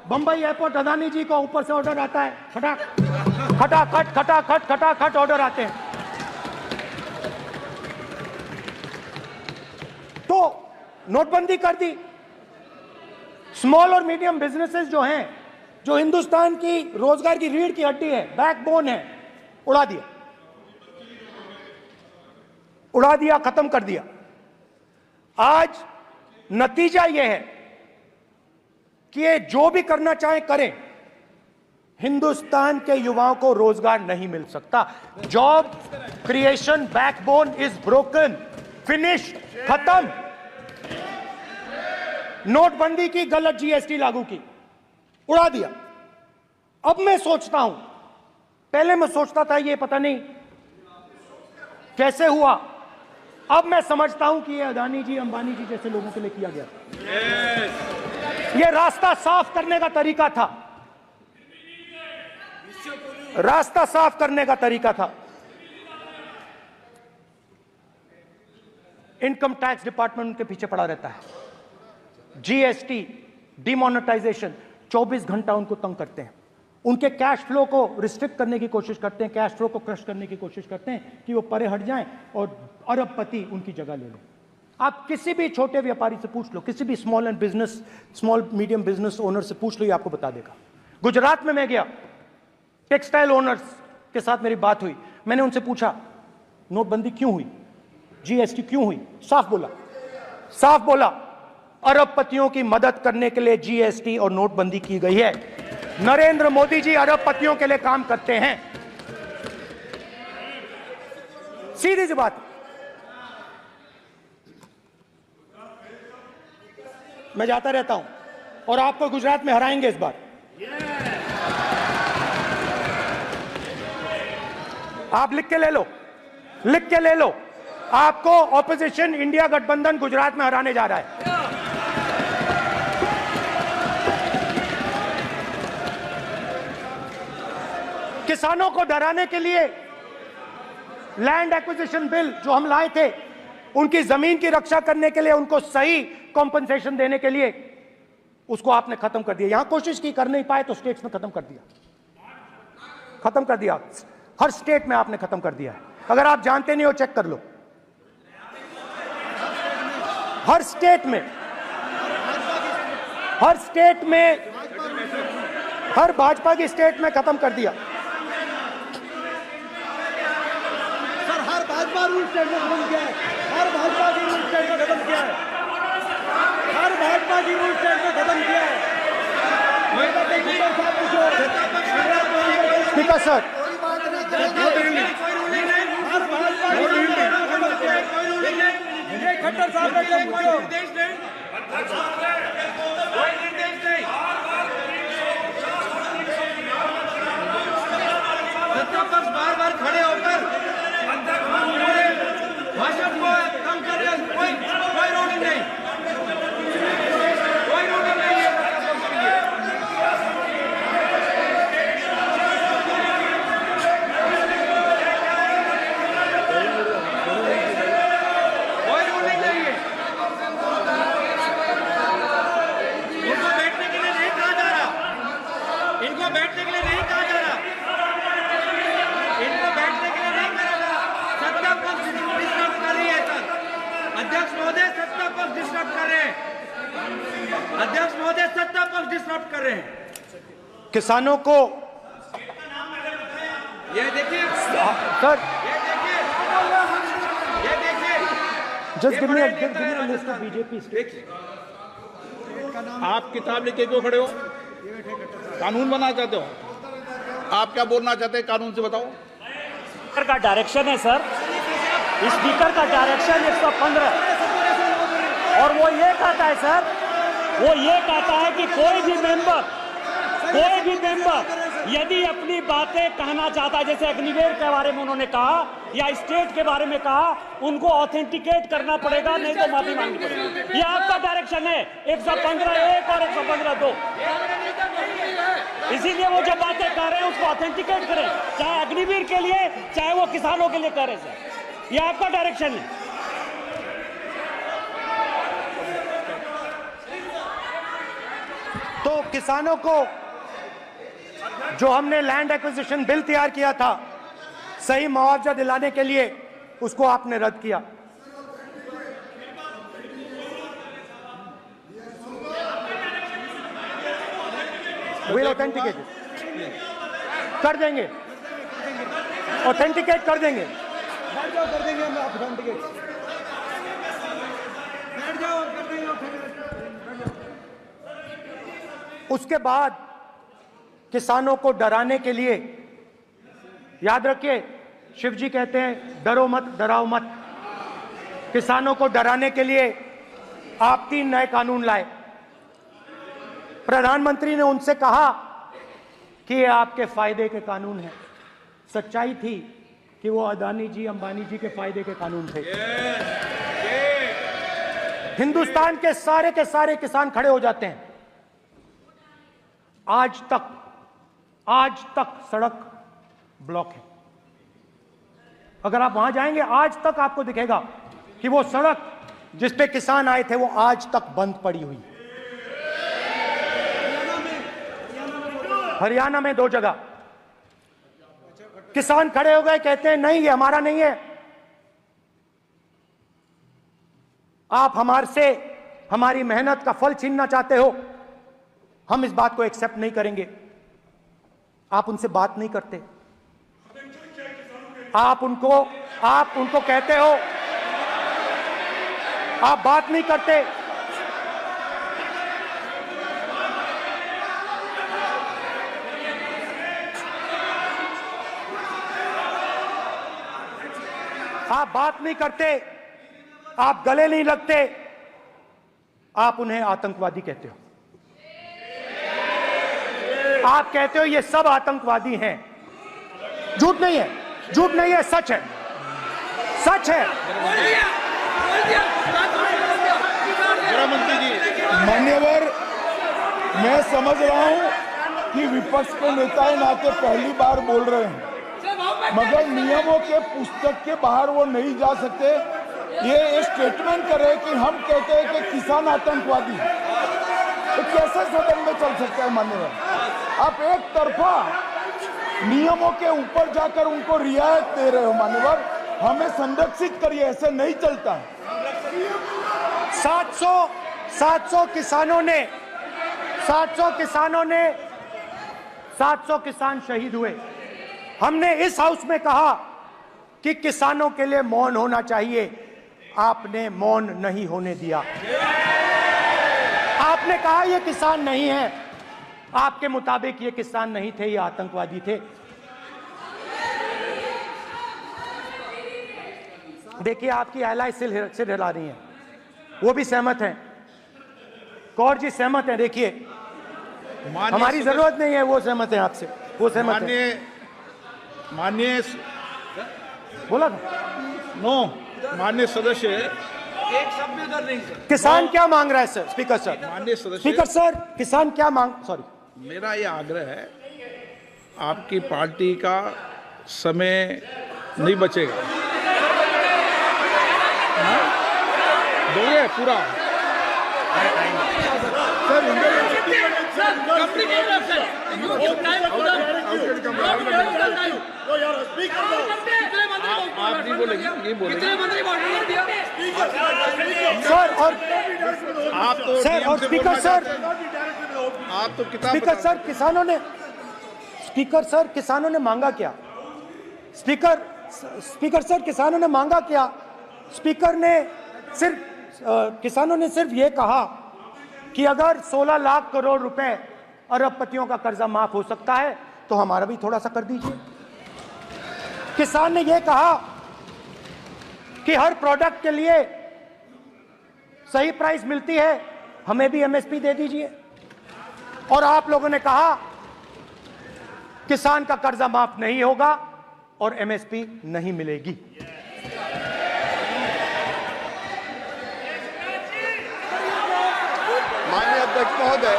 बंबई एयरपोर्ट अदानी जी को ऊपर से ऑर्डर आता है, खटाखट ऑर्डर आते हैं। तो नोटबंदी कर दी। स्मॉल और मीडियम बिजनेसेस जो हैं, जो हिंदुस्तान की रोजगार की रीढ़ की हड्डी है, बैकबोन है, उड़ा दिया, खत्म कर दिया। आज नतीजा यह है कि ये जो भी करना चाहे करें, हिंदुस्तान के युवाओं को रोजगार नहीं मिल सकता। Job creation backbone is broken, finish, खत्म। नोटबंदी की, गलत जीएसटी लागू की, उड़ा दिया। अब मैं सोचता हूं, पहले मैं सोचता था ये पता नहीं कैसे हुआ, अब मैं समझता हूं कि ये अदानी जी, अंबानी जी जैसे लोगों के लिए किया गया। ये रास्ता साफ करने का तरीका था, रास्ता साफ करने का तरीका था। इनकम टैक्स डिपार्टमेंट उनके पीछे पड़ा रहता है। जीएसटी, डिमोनेटाइजेशन, 24 घंटा उनको तंग करते हैं। उनके कैश फ्लो को रिस्ट्रिक्ट करने की कोशिश करते हैं, कैश फ्लो को क्रश करने की कोशिश करते हैं कि वो परे हट जाएं और अरबपति उनकी जगह ले लें। आप किसी भी छोटे व्यापारी से पूछ लो, किसी भी स्मॉल मीडियम बिजनेस ओनर से पूछ लो, ये आपको बता देगा। गुजरात में मैं गया, टेक्सटाइल ओनर्स के साथ मेरी बात हुई। मैंने उनसे पूछा नोटबंदी क्यों हुई, जीएसटी क्यों हुई? साफ बोला अरबपतियों की मदद करने के लिए जीएसटी और नोटबंदी की गई है। नरेंद्र मोदी जी अरबपतियों के लिए काम करते हैं, सीधी सी बात। मैं जाता रहता हूं और आपको गुजरात में हराएंगे इस बार। आप लिख के ले लो, आपको ऑपोजिशन इंडिया गठबंधन गुजरात में हराने जा रहा है। किसानों को डराने के लिए लैंड एक्विजिशन बिल जो हम लाए थे, उनकी जमीन की रक्षा करने के लिए, उनको सही कॉम्पनसेशन देने के लिए, उसको आपने खत्म कर दिया। यहां कोशिश की, कर नहीं पाए तो स्टेट्स में खत्म कर दिया। हर स्टेट में आपने खत्म कर दिया है। अगर आप जानते नहीं हो चेक कर लो, हर स्टेट में हर भाजपा की स्टेट में खत्म कर दिया। सर हर भाजपा रूल स्टेट में खत्म किया है, हर भाजपा की रूल स्टेट में खत्म किया है, हर भाजपा की रूल स्टेट में खत्म किया है। स्पीकर सर, खट्टर साहब ने कोई निर्देश नहीं, कोई निर्देश नहीं। सत्ता पक्ष बार खड़े होकर भाषण को कम कर रहे, कोई रूलिंग नहीं, कोई रूलिंग नहीं है। अध्यक्ष महोदय सत्ता पक्ष डिस्टर्ब कर रहे हैं। किसानों को ये देखिए सर, ये देखिए just give me a list of BJP states. आप किताब लेके क्यों खड़े हो? कानून बनाना चाहते हो? आप क्या बोलना चाहते हैं, कानून से बताओ। स्पीकर का डायरेक्शन है सर, स्पीकर का डायरेक्शन 115, और वो ये कहता है सर, वो ये कहता है कि कोई भी मेंबर कोई भी मेंबर यदि अपनी बातें कहना चाहता है, जैसे अग्निवीर के बारे में उन्होंने कहा या स्टेट के बारे में कहा, उनको ऑथेंटिकेट करना पड़ेगा, नहीं तो माफी मांगनी पड़ेगी। ये आपका डायरेक्शन है 115(1) और 115(2). इसीलिए वो जो बातें कह रहे हैं उसको ऑथेंटिकेट करें, चाहे अग्निवीर के लिए चाहे वो किसानों के लिए कह रहे हैं। ये आपका डायरेक्शन है। तो किसानों को जो हमने लैंड एक्विजिशन बिल तैयार किया था सही मुआवजा दिलाने के लिए, उसको आपने रद्द किया। विल ऑथेंटिकेट कर देंगे, ऑथेंटिकेट कर देंगे, कर देंगे हम ऑथेंटिकेट। उसके बाद किसानों को डराने के लिए, याद रखिए शिव जी कहते हैं डरो मत डराओ मत, किसानों को डराने के लिए आप 3 नए कानून लाए। प्रधानमंत्री ने उनसे कहा कि ये आपके फायदे के कानून हैं। सच्चाई थी कि वो अदानी जी अंबानी जी के फायदे के कानून थे। हिंदुस्तान के सारे किसान खड़े हो जाते हैं। आज तक सड़क ब्लॉक है। अगर आप वहां जाएंगे आज तक आपको दिखेगा कि वो सड़क जिस पे किसान आए थे वो आज तक बंद पड़ी हुई। हरियाणा में 2 जगह किसान खड़े हो गए, कहते हैं नहीं ये हमारा नहीं है, आप हमारे से हमारी मेहनत का फल छीनना चाहते हो, हम इस बात को एक्सेप्ट नहीं करेंगे। आप उनसे बात नहीं करते, आप उनको कहते हो, आप बात नहीं करते। आप बात नहीं करते, आप गले नहीं लगते, आप उन्हें आतंकवादी कहते हो। आप कहते हो ये सब आतंकवादी हैं। झूठ नहीं है, झूठ नहीं है, सच है, सच है। मान्यवर, मैं समझ रहा हूं कि विपक्ष के नेता नाते पहली बार बोल रहे हैं, मगर नियमों के पुस्तक के बाहर वो नहीं जा सकते। ये स्टेटमेंट करे कि हम कहते हैं कि किसान आतंकवादी, तो कैसे सदन में चल सकता है? मान्यवर, आप एक तरफा नियमों के ऊपर जाकर उनको रियायत दे रहे हो। मान्यवर, हमें संरक्षित करिए, ऐसे नहीं चलता है। 700 किसान शहीद हुए। हमने इस हाउस में कहा कि किसानों के लिए मौन होना चाहिए, आपने मौन नहीं होने दिया। आपने कहा ये किसान नहीं है, आपके मुताबिक ये किसान नहीं थे, ये आतंकवादी थे। देखिए आपकी एलाय सिर हिला रही हैं, वो भी सहमत हैं, कौर जी सहमत हैं। देखिए हमारी जरूरत नहीं है, वो सहमत हैं आपसे, वो सहमत हैं। माननीय बोला था माननीय सदस्य, एक शब्द उधर नहीं सर। किसान क्या मांग रहा है सर? स्पीकर सर, माननीय सदस्य, स्पीकर सर, किसान क्या मांग, सॉरी, मेरा ये आग्रह है, आपकी पार्टी का समय नहीं बचेगा। दोगे पूरा? आप नहीं बोलेंगे, ये बोलेंगे सर। और आप तो सर और स्पीकर सर, आप तो किताब स्पीकर सर, किसानों ने मांगा क्या? स्पीकर सर, किसानों ने मांगा क्या? किसानों ने सिर्फ ये कहा कि अगर 16 लाख करोड़ रुपए अरबपतियों का कर्जा माफ हो सकता है तो हमारा भी थोड़ा सा कर दीजिए। किसान ने यह कहा कि हर प्रोडक्ट के लिए सही प्राइस मिलती है, हमें भी एमएसपी दे दीजिए। और आप लोगों ने कहा किसान का कर्जा माफ नहीं होगा और एमएसपी नहीं मिलेगी। माननीय अध्यक्ष महोदय,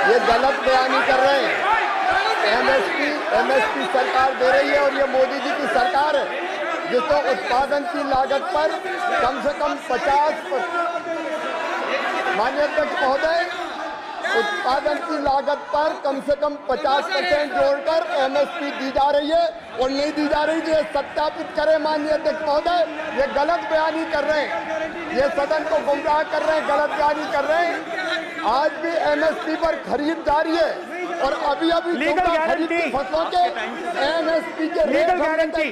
ये गलत बयानी कर रहे हैं। एमएसपी सरकार दे रही है और ये मोदी जी की सरकार है जिसको उत्पादन की लागत पर कम से कम 50%। माननीय अध्यक्ष महोदय, उत्पादन की लागत पर कम से कम 50% जोड़कर एमएसपी दी जा रही है और नहीं दी जा रही। ये सत्यापित करें माननीय अध्यक्ष महोदय, ये गलत बयानी कर रहे हैं, ये सदन को गुमराह कर रहे हैं, गलत बयानी कर रहे हैं। आज भी एमएसपी पर खरीद जारी है और अभी खरीद की फसलों के एमएसपी के रेट गारंटी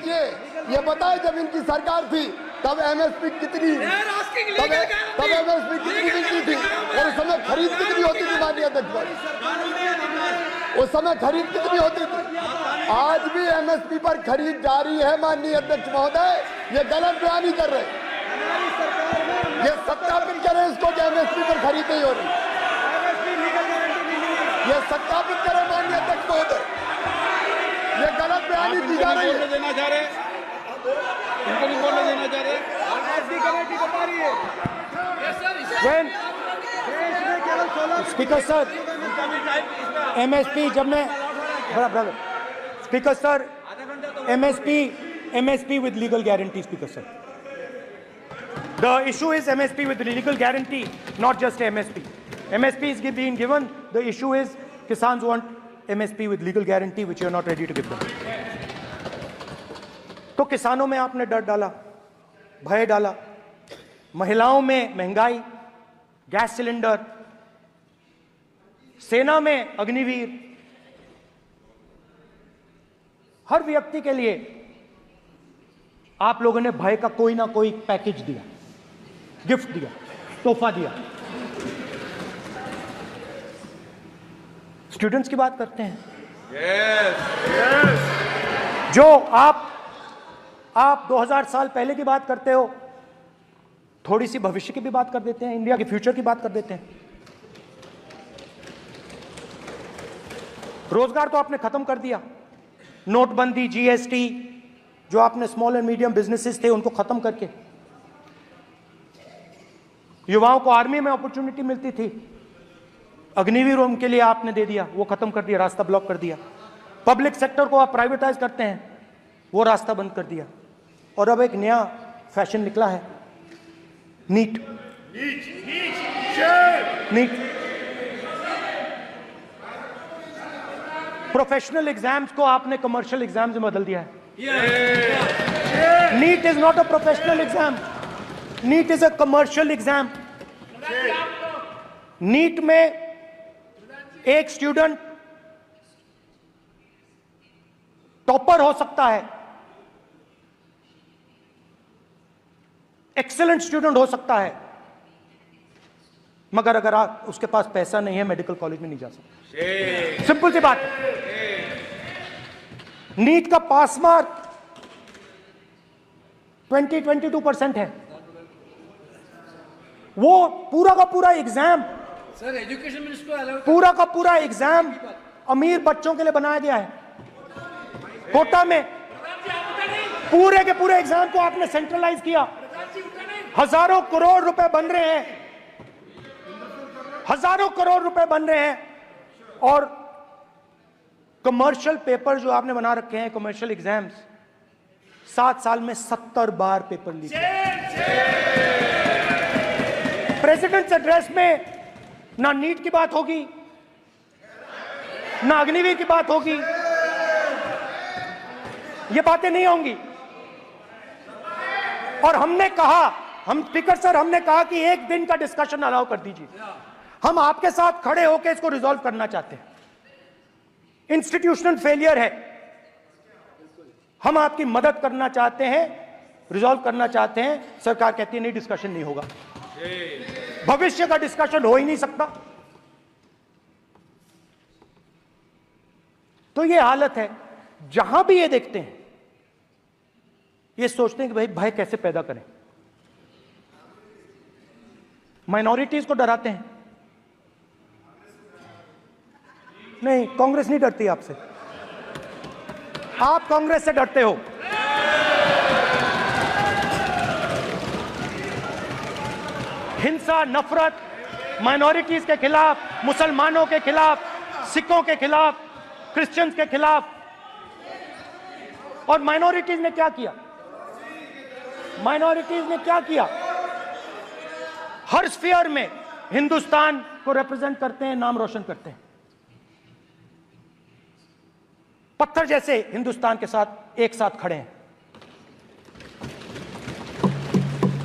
ये बताए, जब इनकी सरकार थी तब एमएसपी कितनी मिलती थी और उस समय खरीद कितनी होती थी माननीय अध्यक्ष, उस समय खरीद कितनी होती थी। आज भी एमएसपी पर खरीद जारी है माननीय अध्यक्ष महोदय, ये गलत बयानी कर रहे हैं। ये सत्यापित करें इसको कि एमएसपी पर खरीद नहीं हो रही, ये सत्यापित करें माननीय अध्यक्ष महोदय, ये गलत बयानी की जा रही है। देना चाह रहे इनको नहीं बोलने देना चाह रहे। स्पीकर सर, एमएसपी जब मैं speaker sir, MSP with legal guarantee, speaker sir, the issue is MSP with legal guarantee, not just MSP. MSP is being given. The issue is Kisans want MSP with legal guarantee, which you are not ready to give them. तो किसानों में आपने डर डाला, भय डाला, महिलाओं में महंगाई, गैस सिलेंडर, सेना में अग्निवीर, हर व्यक्ति के लिए आप लोगों ने भय का कोई ना कोई पैकेज दिया, गिफ्ट दिया, तोहफा दिया. स्टूडेंट्स की बात करते हैं. जो आप 2000 साल पहले की बात करते हो, थोड़ी सी भविष्य की भी बात कर देते हैं, इंडिया के फ्यूचर की बात कर देते हैं. रोजगार तो आपने खत्म कर दिया, नोटबंदी, जीएसटी, जो आपने स्मॉल एंड मीडियम बिजनेसेस थे उनको खत्म करके, युवाओं को आर्मी में अपॉर्चुनिटी मिलती थी, अग्निवीर उनके लिए आपने दे दिया, वो खत्म कर दिया, रास्ता ब्लॉक कर दिया. पब्लिक सेक्टर को आप प्राइवेटाइज करते हैं, वो रास्ता बंद कर दिया. और अब एक नया फैशन निकला है, नीट. प्रोफेशनल एग्जाम्स को आपने कमर्शियल एग्जाम्स में बदल दिया है. NEET is not a professional exam, NEET is a commercial exam. NEET में एक स्टूडेंट टॉपर हो सकता है, एक्सीलेंट स्टूडेंट हो सकता है, मगर अगर आप उसके पास पैसा नहीं है, मेडिकल कॉलेज में नहीं जा सकता. सिंपल सी बात है. नीट का पास मार्क 22% है. वो पूरा का पूरा एग्जाम, सर एजुकेशन मिनिस्टर पूरा का पूरा एग्जाम अमीर बच्चों के लिए बनाया गया है. कोटा में पूरे के पूरे एग्जाम को आपने सेंट्रलाइज किया. हजारों करोड़ रुपए बन रहे हैं, हजारों करोड़ रुपए बन रहे हैं. और कमर्शियल पेपर जो आपने बना रखे हैं, कमर्शियल एग्जाम्स, 7 साल में 70 बार पेपर लीक. प्रेसिडेंट्स एड्रेस में ना नीट की बात होगी, ना अग्निवीर की बात होगी, ये बातें नहीं होंगी. और हमने कहा, हम स्पीकर सर, हमने कहा कि एक दिन का डिस्कशन अलाउ कर दीजिए. हम आपके साथ खड़े होकर इसको रिजॉल्व करना चाहते हैं. इंस्टीट्यूशनल फेलियर है, हम आपकी मदद करना चाहते हैं, रिजॉल्व करना चाहते हैं. सरकार कहती है नहीं, डिस्कशन नहीं होगा, भविष्य का डिस्कशन हो ही नहीं सकता. तो ये हालत है. जहां भी ये देखते हैं, ये सोचते हैं कि भाई भय कैसे पैदा करें, माइनॉरिटीज को डराते हैं. नहीं, कांग्रेस नहीं डरती आपसे. आप कांग्रेस से डरते हो। हिंसा, नफरत, माइनॉरिटीज के खिलाफ, मुसलमानों के खिलाफ, सिखों के खिलाफ, क्रिश्चियंस के खिलाफ। और माइनॉरिटीज ने क्या किया? माइनॉरिटीज ने क्या किया? हर स्फीयर में हिंदुस्तान को रिप्रेजेंट करते हैं, नाम रोशन करते हैं। पत्थर जैसे हिंदुस्तान के साथ एक साथ खड़े हैं,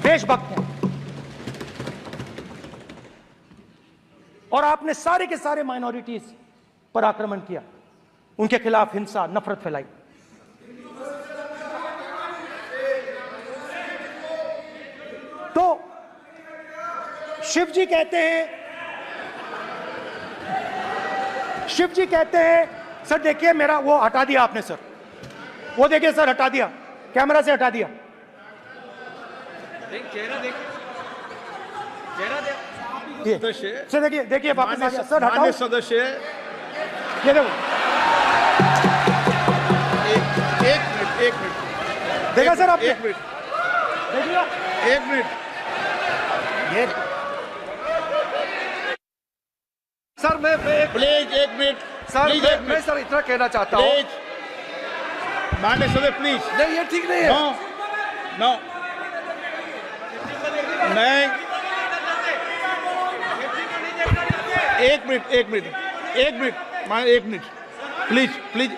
देशभक्त हैं। और आपने सारे के सारे माइनॉरिटीज पर आक्रमण किया, उनके खिलाफ हिंसा, नफरत फैलाई। तो शिव जी कहते हैं, सर देखिए मेरा वो हटा दिया आपने सर, वो देखिए सर हटा दिया, कैमरा से हटा दिया। चेहरा देखिए, चेहरा देखिए। सदस्य, सर देखिए वापस आ गया सर, हटाओ। मान्य सदस्य, ये देखो, एक मिनट देखा सर आपने? एक मिनट देख लिया? एक मिनट ये सर मैं प्लीज एक मिनट सर प्लीज एक मैं मिनट सर इतना कहना चाहता हूँ। प्लीज मान्य सदस्य प्लीज। नहीं ये ठीक नहीं है। नो नो नहीं, एक मिनट मान एक मिनट प्लीज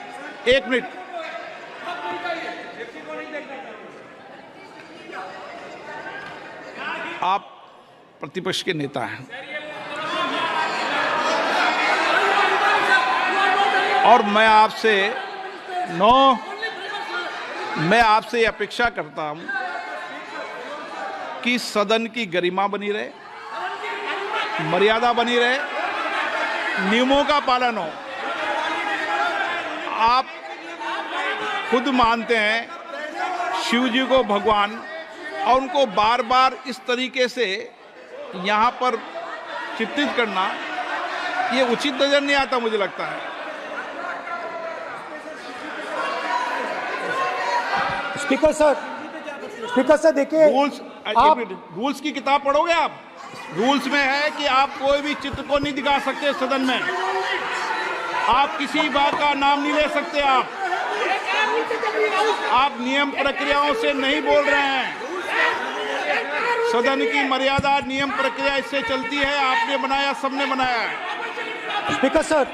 एक मिनट। आप प्रतिपक्ष के नेता हैं और मैं आपसे ये अपेक्षा करता हूं कि सदन की गरिमा बनी रहे, मर्यादा बनी रहे, नियमों का पालन हो। आप खुद मानते हैं शिव जी को भगवान, और उनको बार बार इस तरीके से यहाँ पर चित्रित करना ये उचित नजर नहीं आता, मुझे लगता है। स्पीकर सर देखिए, रूल्स की किताब पढ़ोगे आप? रूल्स में है कि आप कोई भी चित्र को नहीं दिखा सकते सदन में, आप किसी बात का नाम नहीं ले सकते, आप नियम प्रक्रियाओं से नहीं बोल रहे हैं। सदन की मर्यादा, नियम प्रक्रिया इससे चलती है, आपने बनाया, सबने बनाया है। Speaker sir,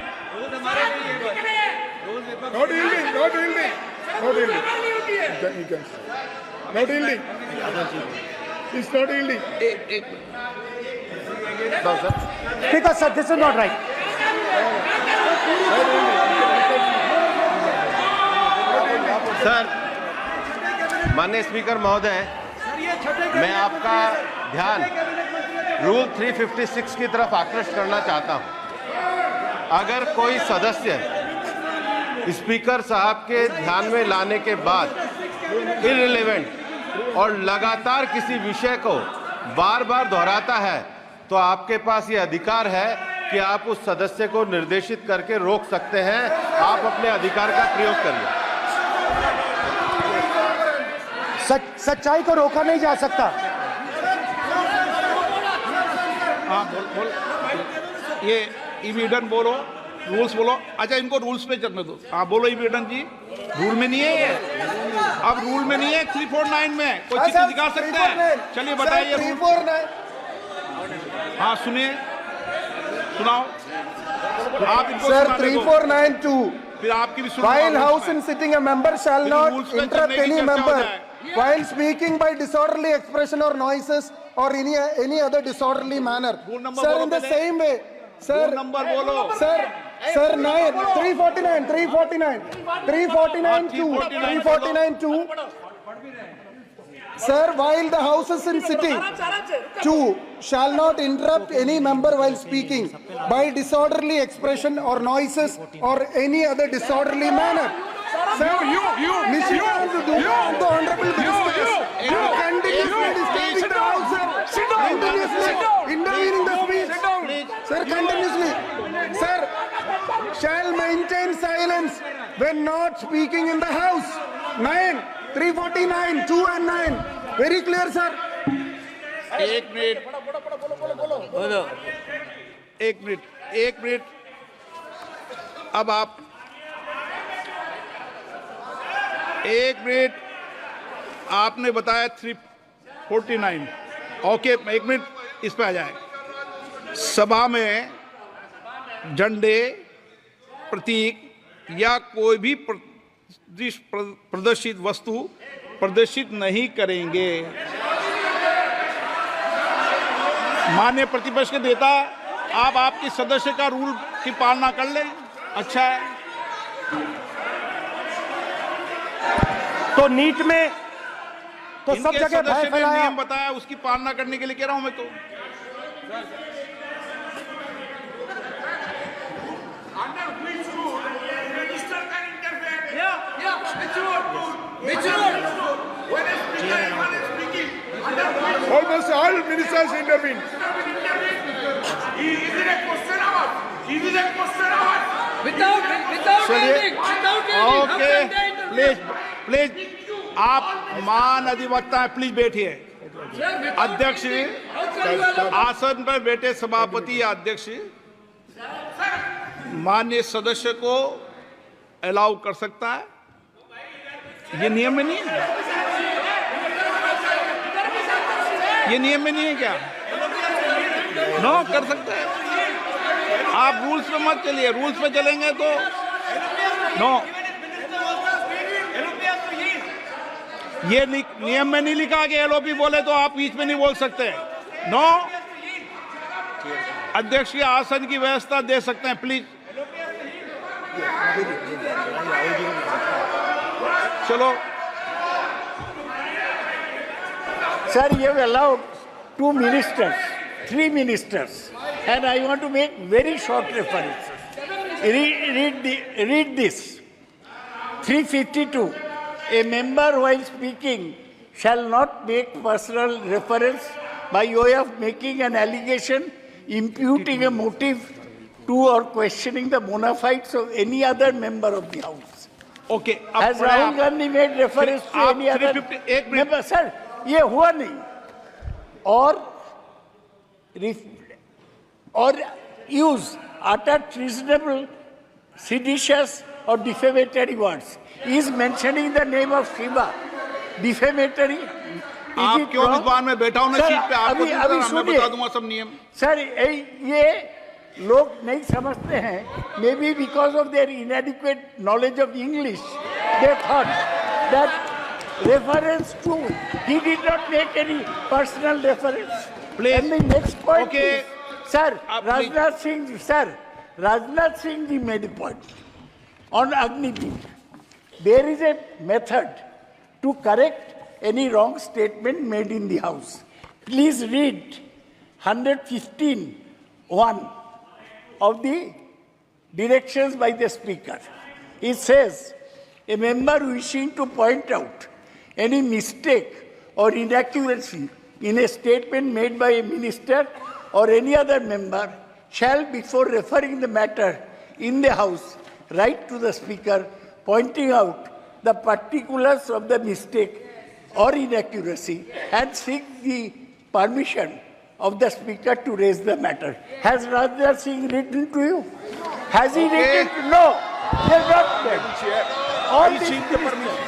speaker sir, this is not right. Sir, माननीय स्पीकर महोदय, मैं आपका ध्यान रूल 356 की तरफ आकृष्ट करना चाहता हूं। अगर कोई सदस्य स्पीकर साहब के ध्यान में लाने के बाद इररिलेवेंट और लगातार किसी विषय को बार बार दोहराता है, तो आपके पास ये अधिकार है कि आप उस सदस्य को निर्देशित करके रोक सकते हैं। आप अपने अधिकार का प्रयोग करिए। सच्चाई को रोका नहीं जा सकता। हाँ बोल ये इविडेंट बोलो, रूल्स बोलो। अच्छा इनको रूल्स पे चलने दो। हाँ बोलो इविडेंट जी, रूल में नहीं है ये, अब रूल में नहीं है। 349 में कोई चित्र दिखा सकते हैं? चलिए बताइए रूल। हाँ सुनिए, सुनाओ आप इनको। सर 3492 फिर आपकी भी while house in sitting a member shall not interrupt any member while speaking by disorderly expression or noises or any other disorderly manner. Sir, in the same way, sir, number बोलो sir 349 Sir, while the house is in sitting, 2 shall not interrupt any member while speaking by disorderly expression or noises or any other disorderly manner. Sir, the honorable minister, you continuously disturbing the house, sir. Continuously intervening the speech. Sir, continuously. Sir, shall maintain silence when not speaking in the house. 9, 349, 2 and 9. Very clear, sir. एक minute. अब आप एक minute, आपने बताया 349। Okay, एक minute इस पे आ जाए। सभा में झंडे, प्रतीक या कोई भी प्रदर्शित वस्तु प्रदर्शित नहीं करेंगे। माननीय प्रतिपक्ष के नेता, आप आपकी सदस्य का रूल की पालना कर लें, अच्छा है। तो नीट में तो सब इनके जगह सदस्य भय ने फैलाया। नियम बताया, उसकी पालना करने के लिए कह रहा हूं मैं तो। Almost all ministers intervene. Okay, please आप मान अधिवक्ता हैं, प्लीज बैठिए। अध्यक्ष, आसन पर बैठे सभापति या अध्यक्ष माननीय सदस्य को अलाउ कर सकता है, ये नियम में नहीं है। ये नियम में नहीं है क्या? नो, कर सकते हैं। आप रूल्स पे मत चलिए, रूल्स पे चलेंगे तो नो। ये नियम में नहीं लिखा कि एलओपी बोले तो आप बीच में नहीं बोल सकते। नो, अध्यक्ष के आसन की व्यवस्था दे सकते हैं, प्लीज। चलो Sir, you have allowed 2 ministers, 3 ministers, and I want to make very short references. Read this. 352. A member while speaking shall not make personal reference by way of making an allegation, imputing a motive to or questioning the bona fides of any other member of the House. Okay, Has Rahul Gandhi made reference to आप any other 351 member? Sir, ये हुआ नहीं। or use utter treasonable, seditious or defamatory words. He is mentioning the name of Shiva. Defamatory. आप क्यों इस बार में बैठा हूं ना सीट पे? आपको मैं बता दूंगा सब नियम। सर, ये लोग नहीं समझते हैं। May be because of their इनएडिक्वेट knowledge of English, they thought that reference to, he did not make any personal reference. Please. And the next point Okay. is, sir, Rajnath Singh ji made a point on Agniveer. There is a method to correct any wrong statement made in the House. Please read 115(1) of the directions by the Speaker. It says, a member wishing to point out any mistake or inaccuracy in a statement made by a minister or any other member shall, before referring the matter in the House, write to the Speaker, pointing out the particulars of the mistake or inaccuracy and seek the permission of the Speaker to raise the matter. Has Rajnath Singh written to you? Has he written? No. He has not read. All these ministers.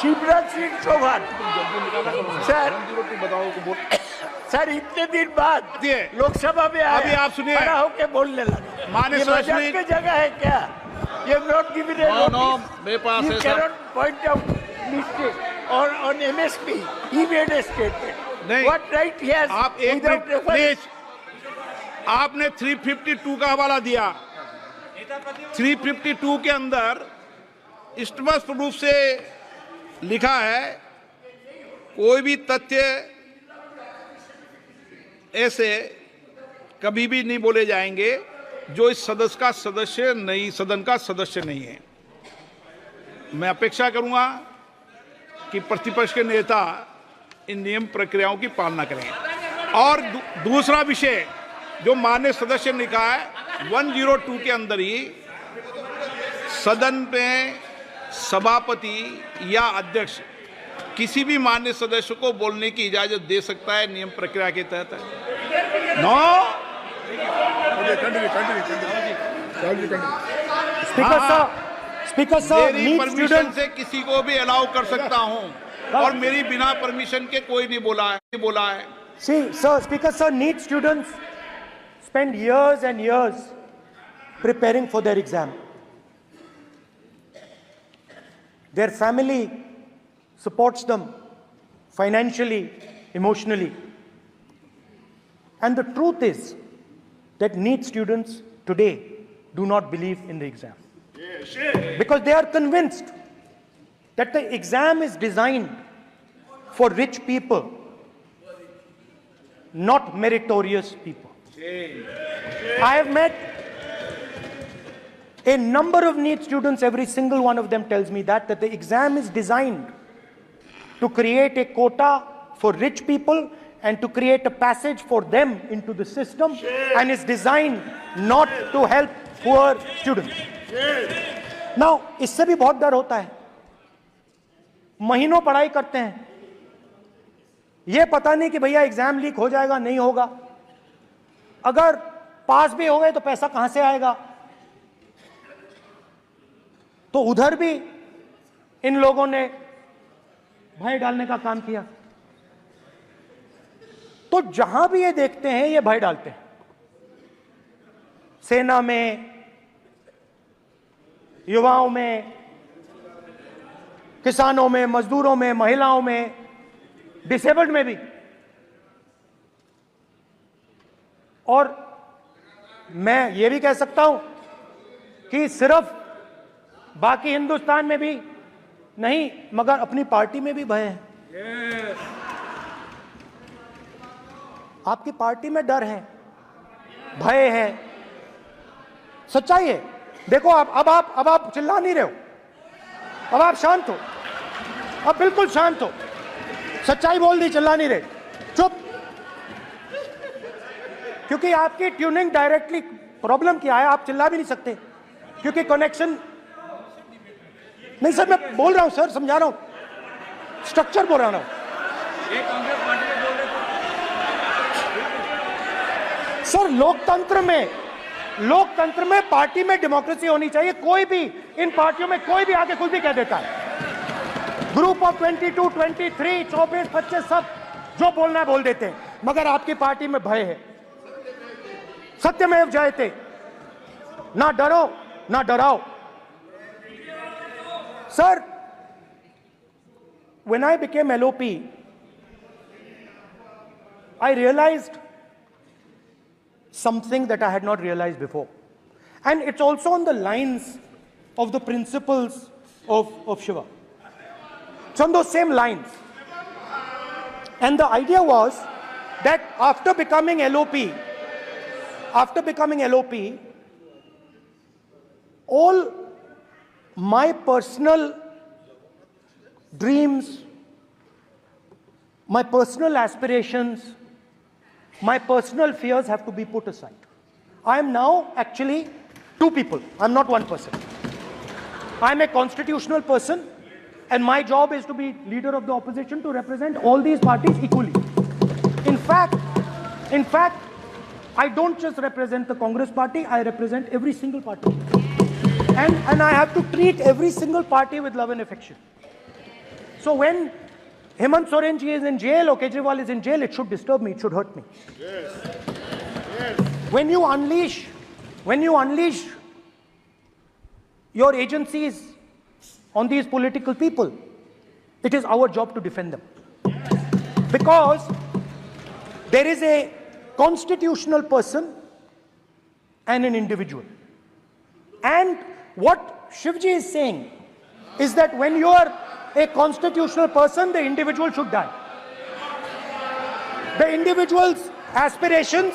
Shivraj Singh Chouhan sir इतने दिन बाद लोकसभा में अभी आप सुनिए, खड़ा होकर बोलने लगा। माननीय मजाक की जगह है क्या? ये नॉट गिवन ए नोटिस। मेरे पास यू है कैनॉट पॉइंट आउट मिस्टेक और on MSP he made a statement. नहीं, व्हाट राइट ही हैज? आप एक मिनट प्लीज। आपने 352 का हवाला दिया। 352 के अंदर स्पष्ट रूप से लिखा है, कोई भी तथ्य ऐसे कभी भी नहीं बोले जाएंगे जो इस सदन का सदस्य नहीं है। मैं अपेक्षा करूंगा कि प्रतिपक्ष के नेता इन नियम प्रक्रियाओं की पालना करें। और दूसरा विषय जो माननीय सदस्य ने कहा है, 102 के अंदर ही सदन में सभापति या अध्यक्ष किसी भी मान्य सदस्य को बोलने की इजाजत दे सकता है, नियम प्रक्रिया के तहत है। नो स्पीकर सर मेरी परमिशन से किसी को भी अलाउ कर सकता हूं, और मेरी बिना परमिशन के कोई नहीं बोला है। See, sir, Speaker sir, NEET students spend years and years preparing for their exam. Their family supports them financially, emotionally. And the truth is that NEET students today do not believe in the exam. Because they are convinced that the exam is designed for rich people, not meritorious people. I have met a number of NEET students, every single one of them tells me that the exam is designed to create a quota for rich people and to create a passage for them into the system, and is designed not to help poor students. Now, इससे भी बहुत डर होता है। महीनों पढ़ाई करते हैं, ये पता नहीं कि भैया एग्जाम लीक हो जाएगा नहीं होगा, अगर पास भी हो गए तो पैसा कहां से आएगा। तो उधर भी इन लोगों ने भय डालने का काम किया। तो जहां भी ये देखते हैं ये भय डालते हैं। सेना में, युवाओं में, किसानों में, मजदूरों में, महिलाओं में, डिसेबल्ड में भी। और मैं ये भी कह सकता हूं कि सिर्फ बाकी हिंदुस्तान में भी नहीं, मगर अपनी पार्टी में भी भय है। आपकी पार्टी में डर है, भय है, सच्चाई है। देखो अब आप चिल्ला नहीं रहे हो, अब आप शांत हो, अब बिल्कुल शांत हो। सच्चाई बोल दी, चिल्ला नहीं रहे, चुप। क्योंकि आपकी ट्यूनिंग डायरेक्टली प्रॉब्लम क्या है, आप चिल्ला भी नहीं सकते क्योंकि कनेक्शन नहीं। सर मैं बोल रहा हूं, सर समझा रहा हूं, स्ट्रक्चर बोल रहा हूं। सर लोकतंत्र में पार्टी में डेमोक्रेसी होनी चाहिए। कोई भी इन पार्टियों में कोई भी आके कुछ भी कह देता है। ग्रुप ऑफ 22, 23, 24, 25 सब जो बोलना है बोल देते हैं, मगर आपकी पार्टी में भय है। सत्यमेव जयते, ना डरो ना डराओ। Sir, when I became LOP, I realized something that I had not realized before. And it's also on the lines of the principles of Shiva. It's on those same lines. And the idea was that after becoming LOP, all my personal dreams, my personal aspirations, my personal fears have to be put aside. I am now actually two people. I'm not one person. I'm a constitutional person, and my job is to be leader of the opposition, to represent all these parties equally. In fact, I don't just represent the Congress party, I represent every single party. And I have to treat every single party with love and affection. So when Hemant Soren ji is in jail or Kejriwal is in jail, it should disturb me, it should hurt me. Yes. When you unleash your agencies on these political people, it is our job to defend them. Because there is a constitutional person and an individual. And what Shivji is saying is that when you are a constitutional person, the individual should die. The individual's aspirations,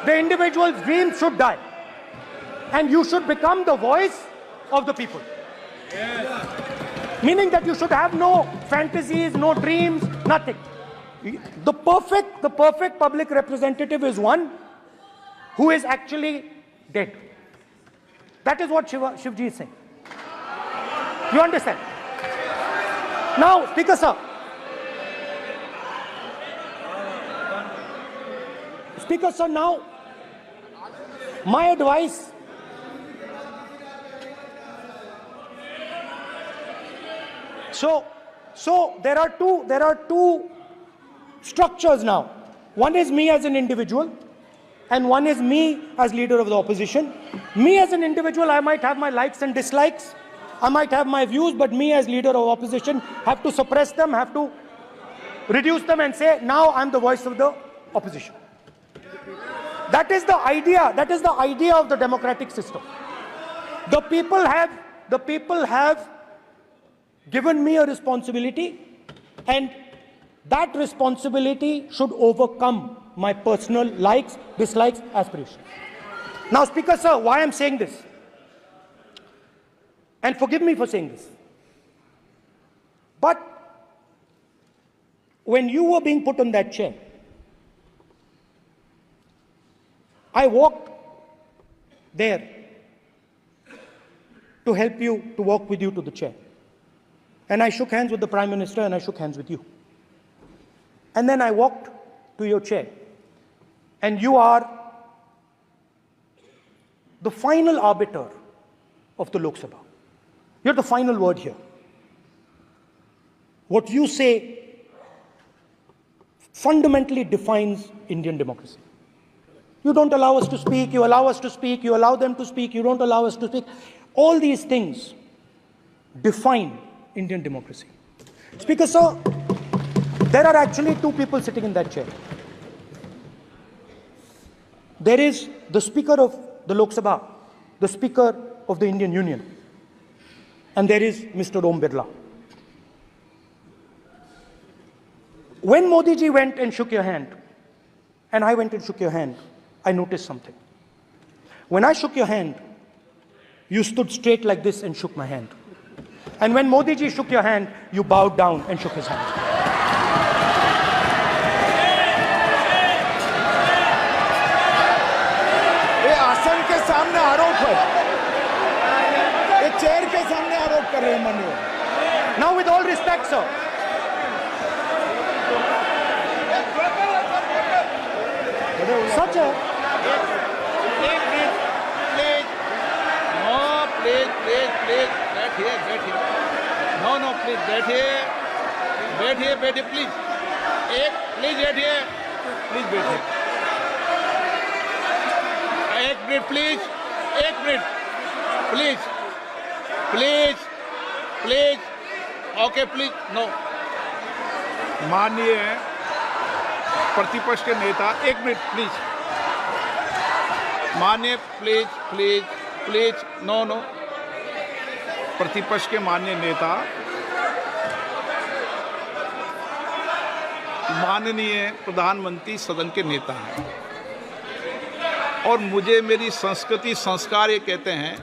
the individual's dreams should die. And you should become the voice of the people. Yes. Meaning that you should have no fantasies, no dreams, nothing. The perfect public representative is one who is actually dead. That is what Shivji is saying. You understand? Now, Speaker sir. Speaker sir, now, my advice. So there are two structures now. One is me as an individual, and one is me as leader of the opposition. Me as an individual, I might have my likes and dislikes, I might have my views, but me as leader of opposition have to suppress them, have to reduce them and say, now I'm the voice of the opposition. That is the idea of the democratic system. The people have given me a responsibility, and that responsibility should overcome my personal likes, dislikes, aspirations. Now, Speaker sir, why I'm saying this, and forgive me for saying this, but when you were being put on that chair, I walked there to help you, to walk with you to the chair. And I shook hands with the Prime Minister, and I shook hands with you. And then I walked to your chair. And you are the final arbiter of the Lok Sabha. You're the final word here. What you say fundamentally defines Indian democracy. You don't allow us to speak, you allow us to speak, you allow them to speak, you don't allow us to speak. All these things define Indian democracy. Speaker sir, there are actually two people sitting in that chair. There is the Speaker of the Lok Sabha, the Speaker of the Indian Union, and there is Mr. Om Birla. When Modi ji went and shook your hand, and I went and shook your hand, I noticed something. When I shook your hand, you stood straight like this and shook my hand. And when Modi ji shook your hand, you bowed down and shook his hand. ये आसन के सामने आरोप है, ये chair के सामने आरोप कर रहे हैं माननीय। Now, with all respect, sir. Such a... No, please, बैठिए, प्लीज। प्लीज बैठिए, एक minute please, okay please, no. माननीय प्रतिपक्ष के नेता, एक मिनट प्लीज, माननीय प्लीज, नो। प्रतिपक्ष के माननीय नेता, माननीय प्रधानमंत्री सदन के नेता हैं, और मुझे मेरी संस्कृति संस्कार ये कहते हैं,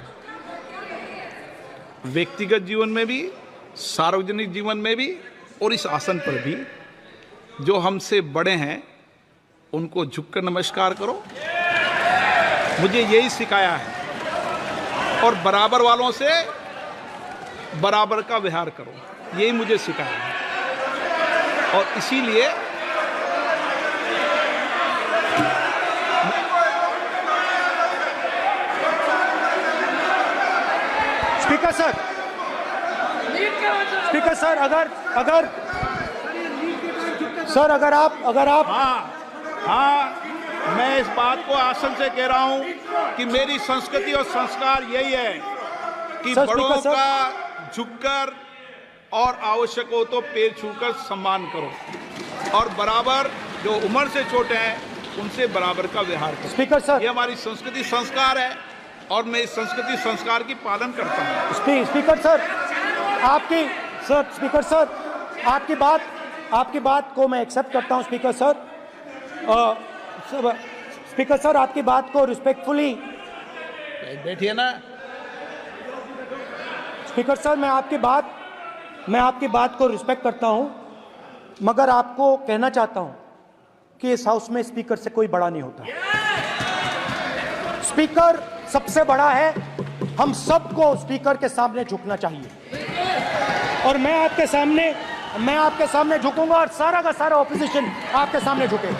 व्यक्तिगत जीवन में भी, सार्वजनिक जीवन में भी, और इस आसन पर भी, जो हमसे बड़े हैं उनको झुककर नमस्कार करो। मुझे यही सिखाया है, और बराबर वालों से बराबर का व्यवहार करो, यही मुझे सिखाया है। और इसीलिए स्पीकर सर, अगर आप हाँ, मैं इस बात को आसन से कह रहा हूं कि मेरी संस्कृति और संस्कार यही है कि बड़ों का झुककर और आवश्यक हो तो पैर छूकर सम्मान करो, और बराबर जो उम्र से छोटे हैं उनसे बराबर का व्यवहार करो। स्पीकर सर, ये हमारी संस्कृति संस्कार है, और मैं इस संस्कृति संस्कार की पालन करता हूँ। स्पीकर सर, आपकी बात को मैं एक्सेप्ट करता हूँ। स्पीकर सर, आपकी बात को रिस्पेक्टफुली, बैठिए ना। स्पीकर सर, मैं आपकी बात को रिस्पेक्ट करता हूं, मगर आपको कहना चाहता हूं कि इस हाउस में स्पीकर से कोई बड़ा नहीं होता। स्पीकर सबसे बड़ा है, हम सबको स्पीकर के सामने झुकना चाहिए। और मैं आपके सामने झुकूंगा और सारा का सारा ऑपोजिशन आपके सामने झुकेगा।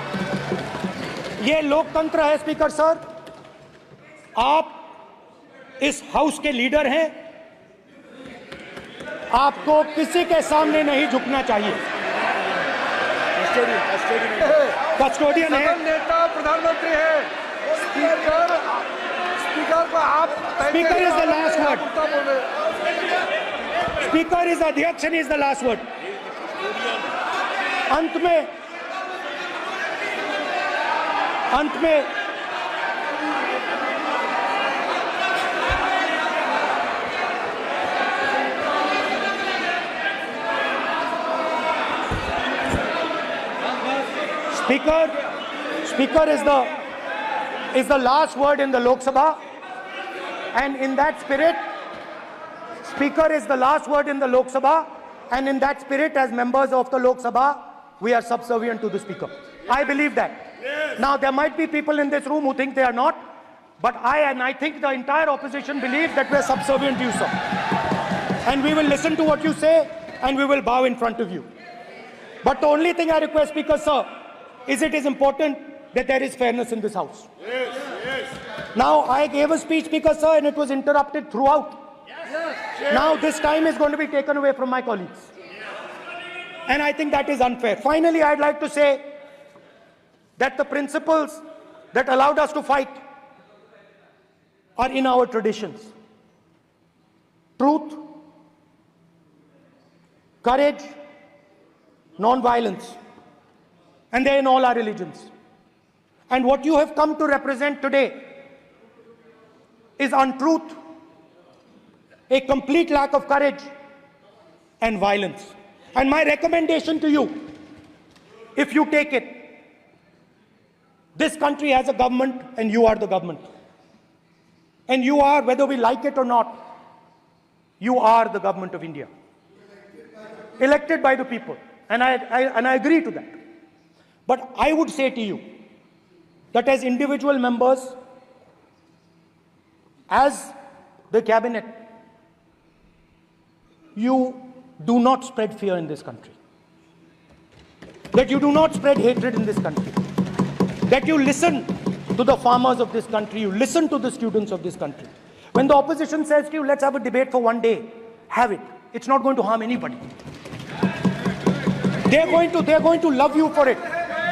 ये लोकतंत्र है स्पीकर सर, आप इस हाउस के लीडर हैं, आपको किसी के सामने नहीं झुकना चाहिए। कस्टोडियन है, नेता प्रधानमंत्री है, स्पीकर को आप speaker is the last word, speaker is अध्यक्ष and is the last word. अंत में Speaker is the last word in the Lok Sabha, and in that spirit, Speaker is the last word in the Lok Sabha, and in that spirit, as members of the Lok Sabha, we are subservient to the Speaker. I believe that. Now, there might be people in this room who think they are not, but I think the entire opposition believes that we are subservient to you, sir. And we will listen to what you say, and we will bow in front of you. But the only thing I request, Speaker, sir, is it is important that there is fairness in this house. Now, I gave a speech, Speaker, sir, and it was interrupted throughout. Now, this time is going to be taken away from my colleagues. And I think that is unfair. Finally, I'd like to say that the principles that allowed us to fight are in our traditions. Truth, courage, non-violence. And they're in all our religions. And what you have come to represent today is untruth, a complete lack of courage, and violence. And my recommendation to you, if you take it, this country has a government and you are the government. And you are, whether we like it or not, you are the government of India. Elected by the people. And I agree to that. But I would say to you that as individual members, as the cabinet, you do not spread fear in this country. That you do not spread hatred in this country. That you listen to the farmers of this country, you listen to the students of this country. When the opposition says to you, let's have a debate for one day, have it. It's not going to harm anybody. They're going to love you for it.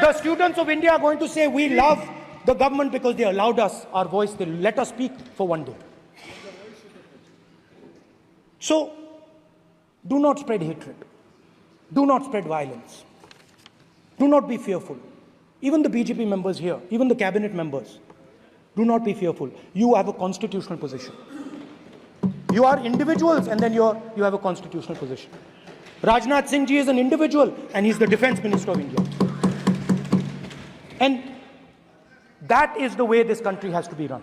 The students of India are going to say, we love the government because they allowed us our voice, they let us speak for one day. So, do not spread hatred. Do not spread violence. Do not be fearful. Even the BJP members here, even the cabinet members, do not be fearful. You have a constitutional position. You are individuals and then you have a constitutional position. Rajnath Singh ji is an individual and he's the Defense Minister of India. And that is the way this country has to be run.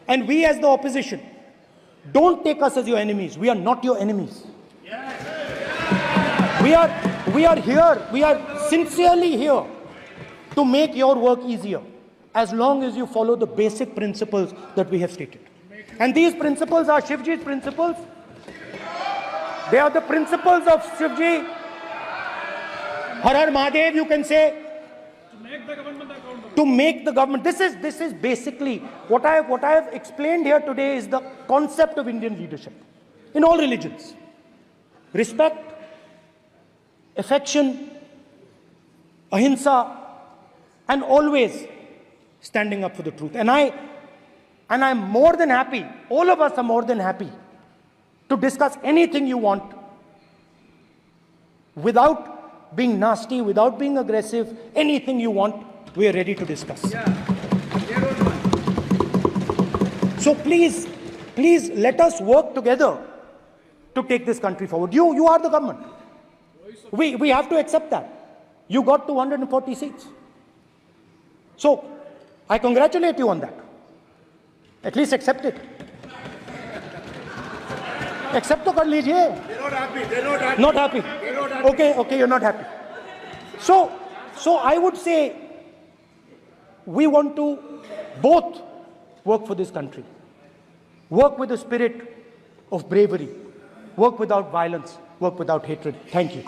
And we as the opposition, don't take us as your enemies. We are not your enemies. We are here, we are sincerely here to make your work easier as long as you follow the basic principles that we have stated. And these principles are Shivji's principles. They are the principles of Shivji. Har Har Mahadev, you can say. To make the government. This is basically what I have explained here today is the concept of Indian leadership in all religions. Respect, affection, ahimsa, and always standing up for the truth. And I'm more than happy, all of us are more than happy to discuss anything you want without being nasty, without being aggressive, anything you want, we are ready to discuss. So please let us work together to take this country forward. You are the government. We have to accept that. You got 240 seats. So I congratulate you on that. At least accept it. Accept to kar lijiye. They're not happy. They're not happy. Not happy. They're not happy. Okay, you're not happy. So I would say we want to both work for this country. Work with a spirit of bravery. Work without violence. Work without hatred. Thank you.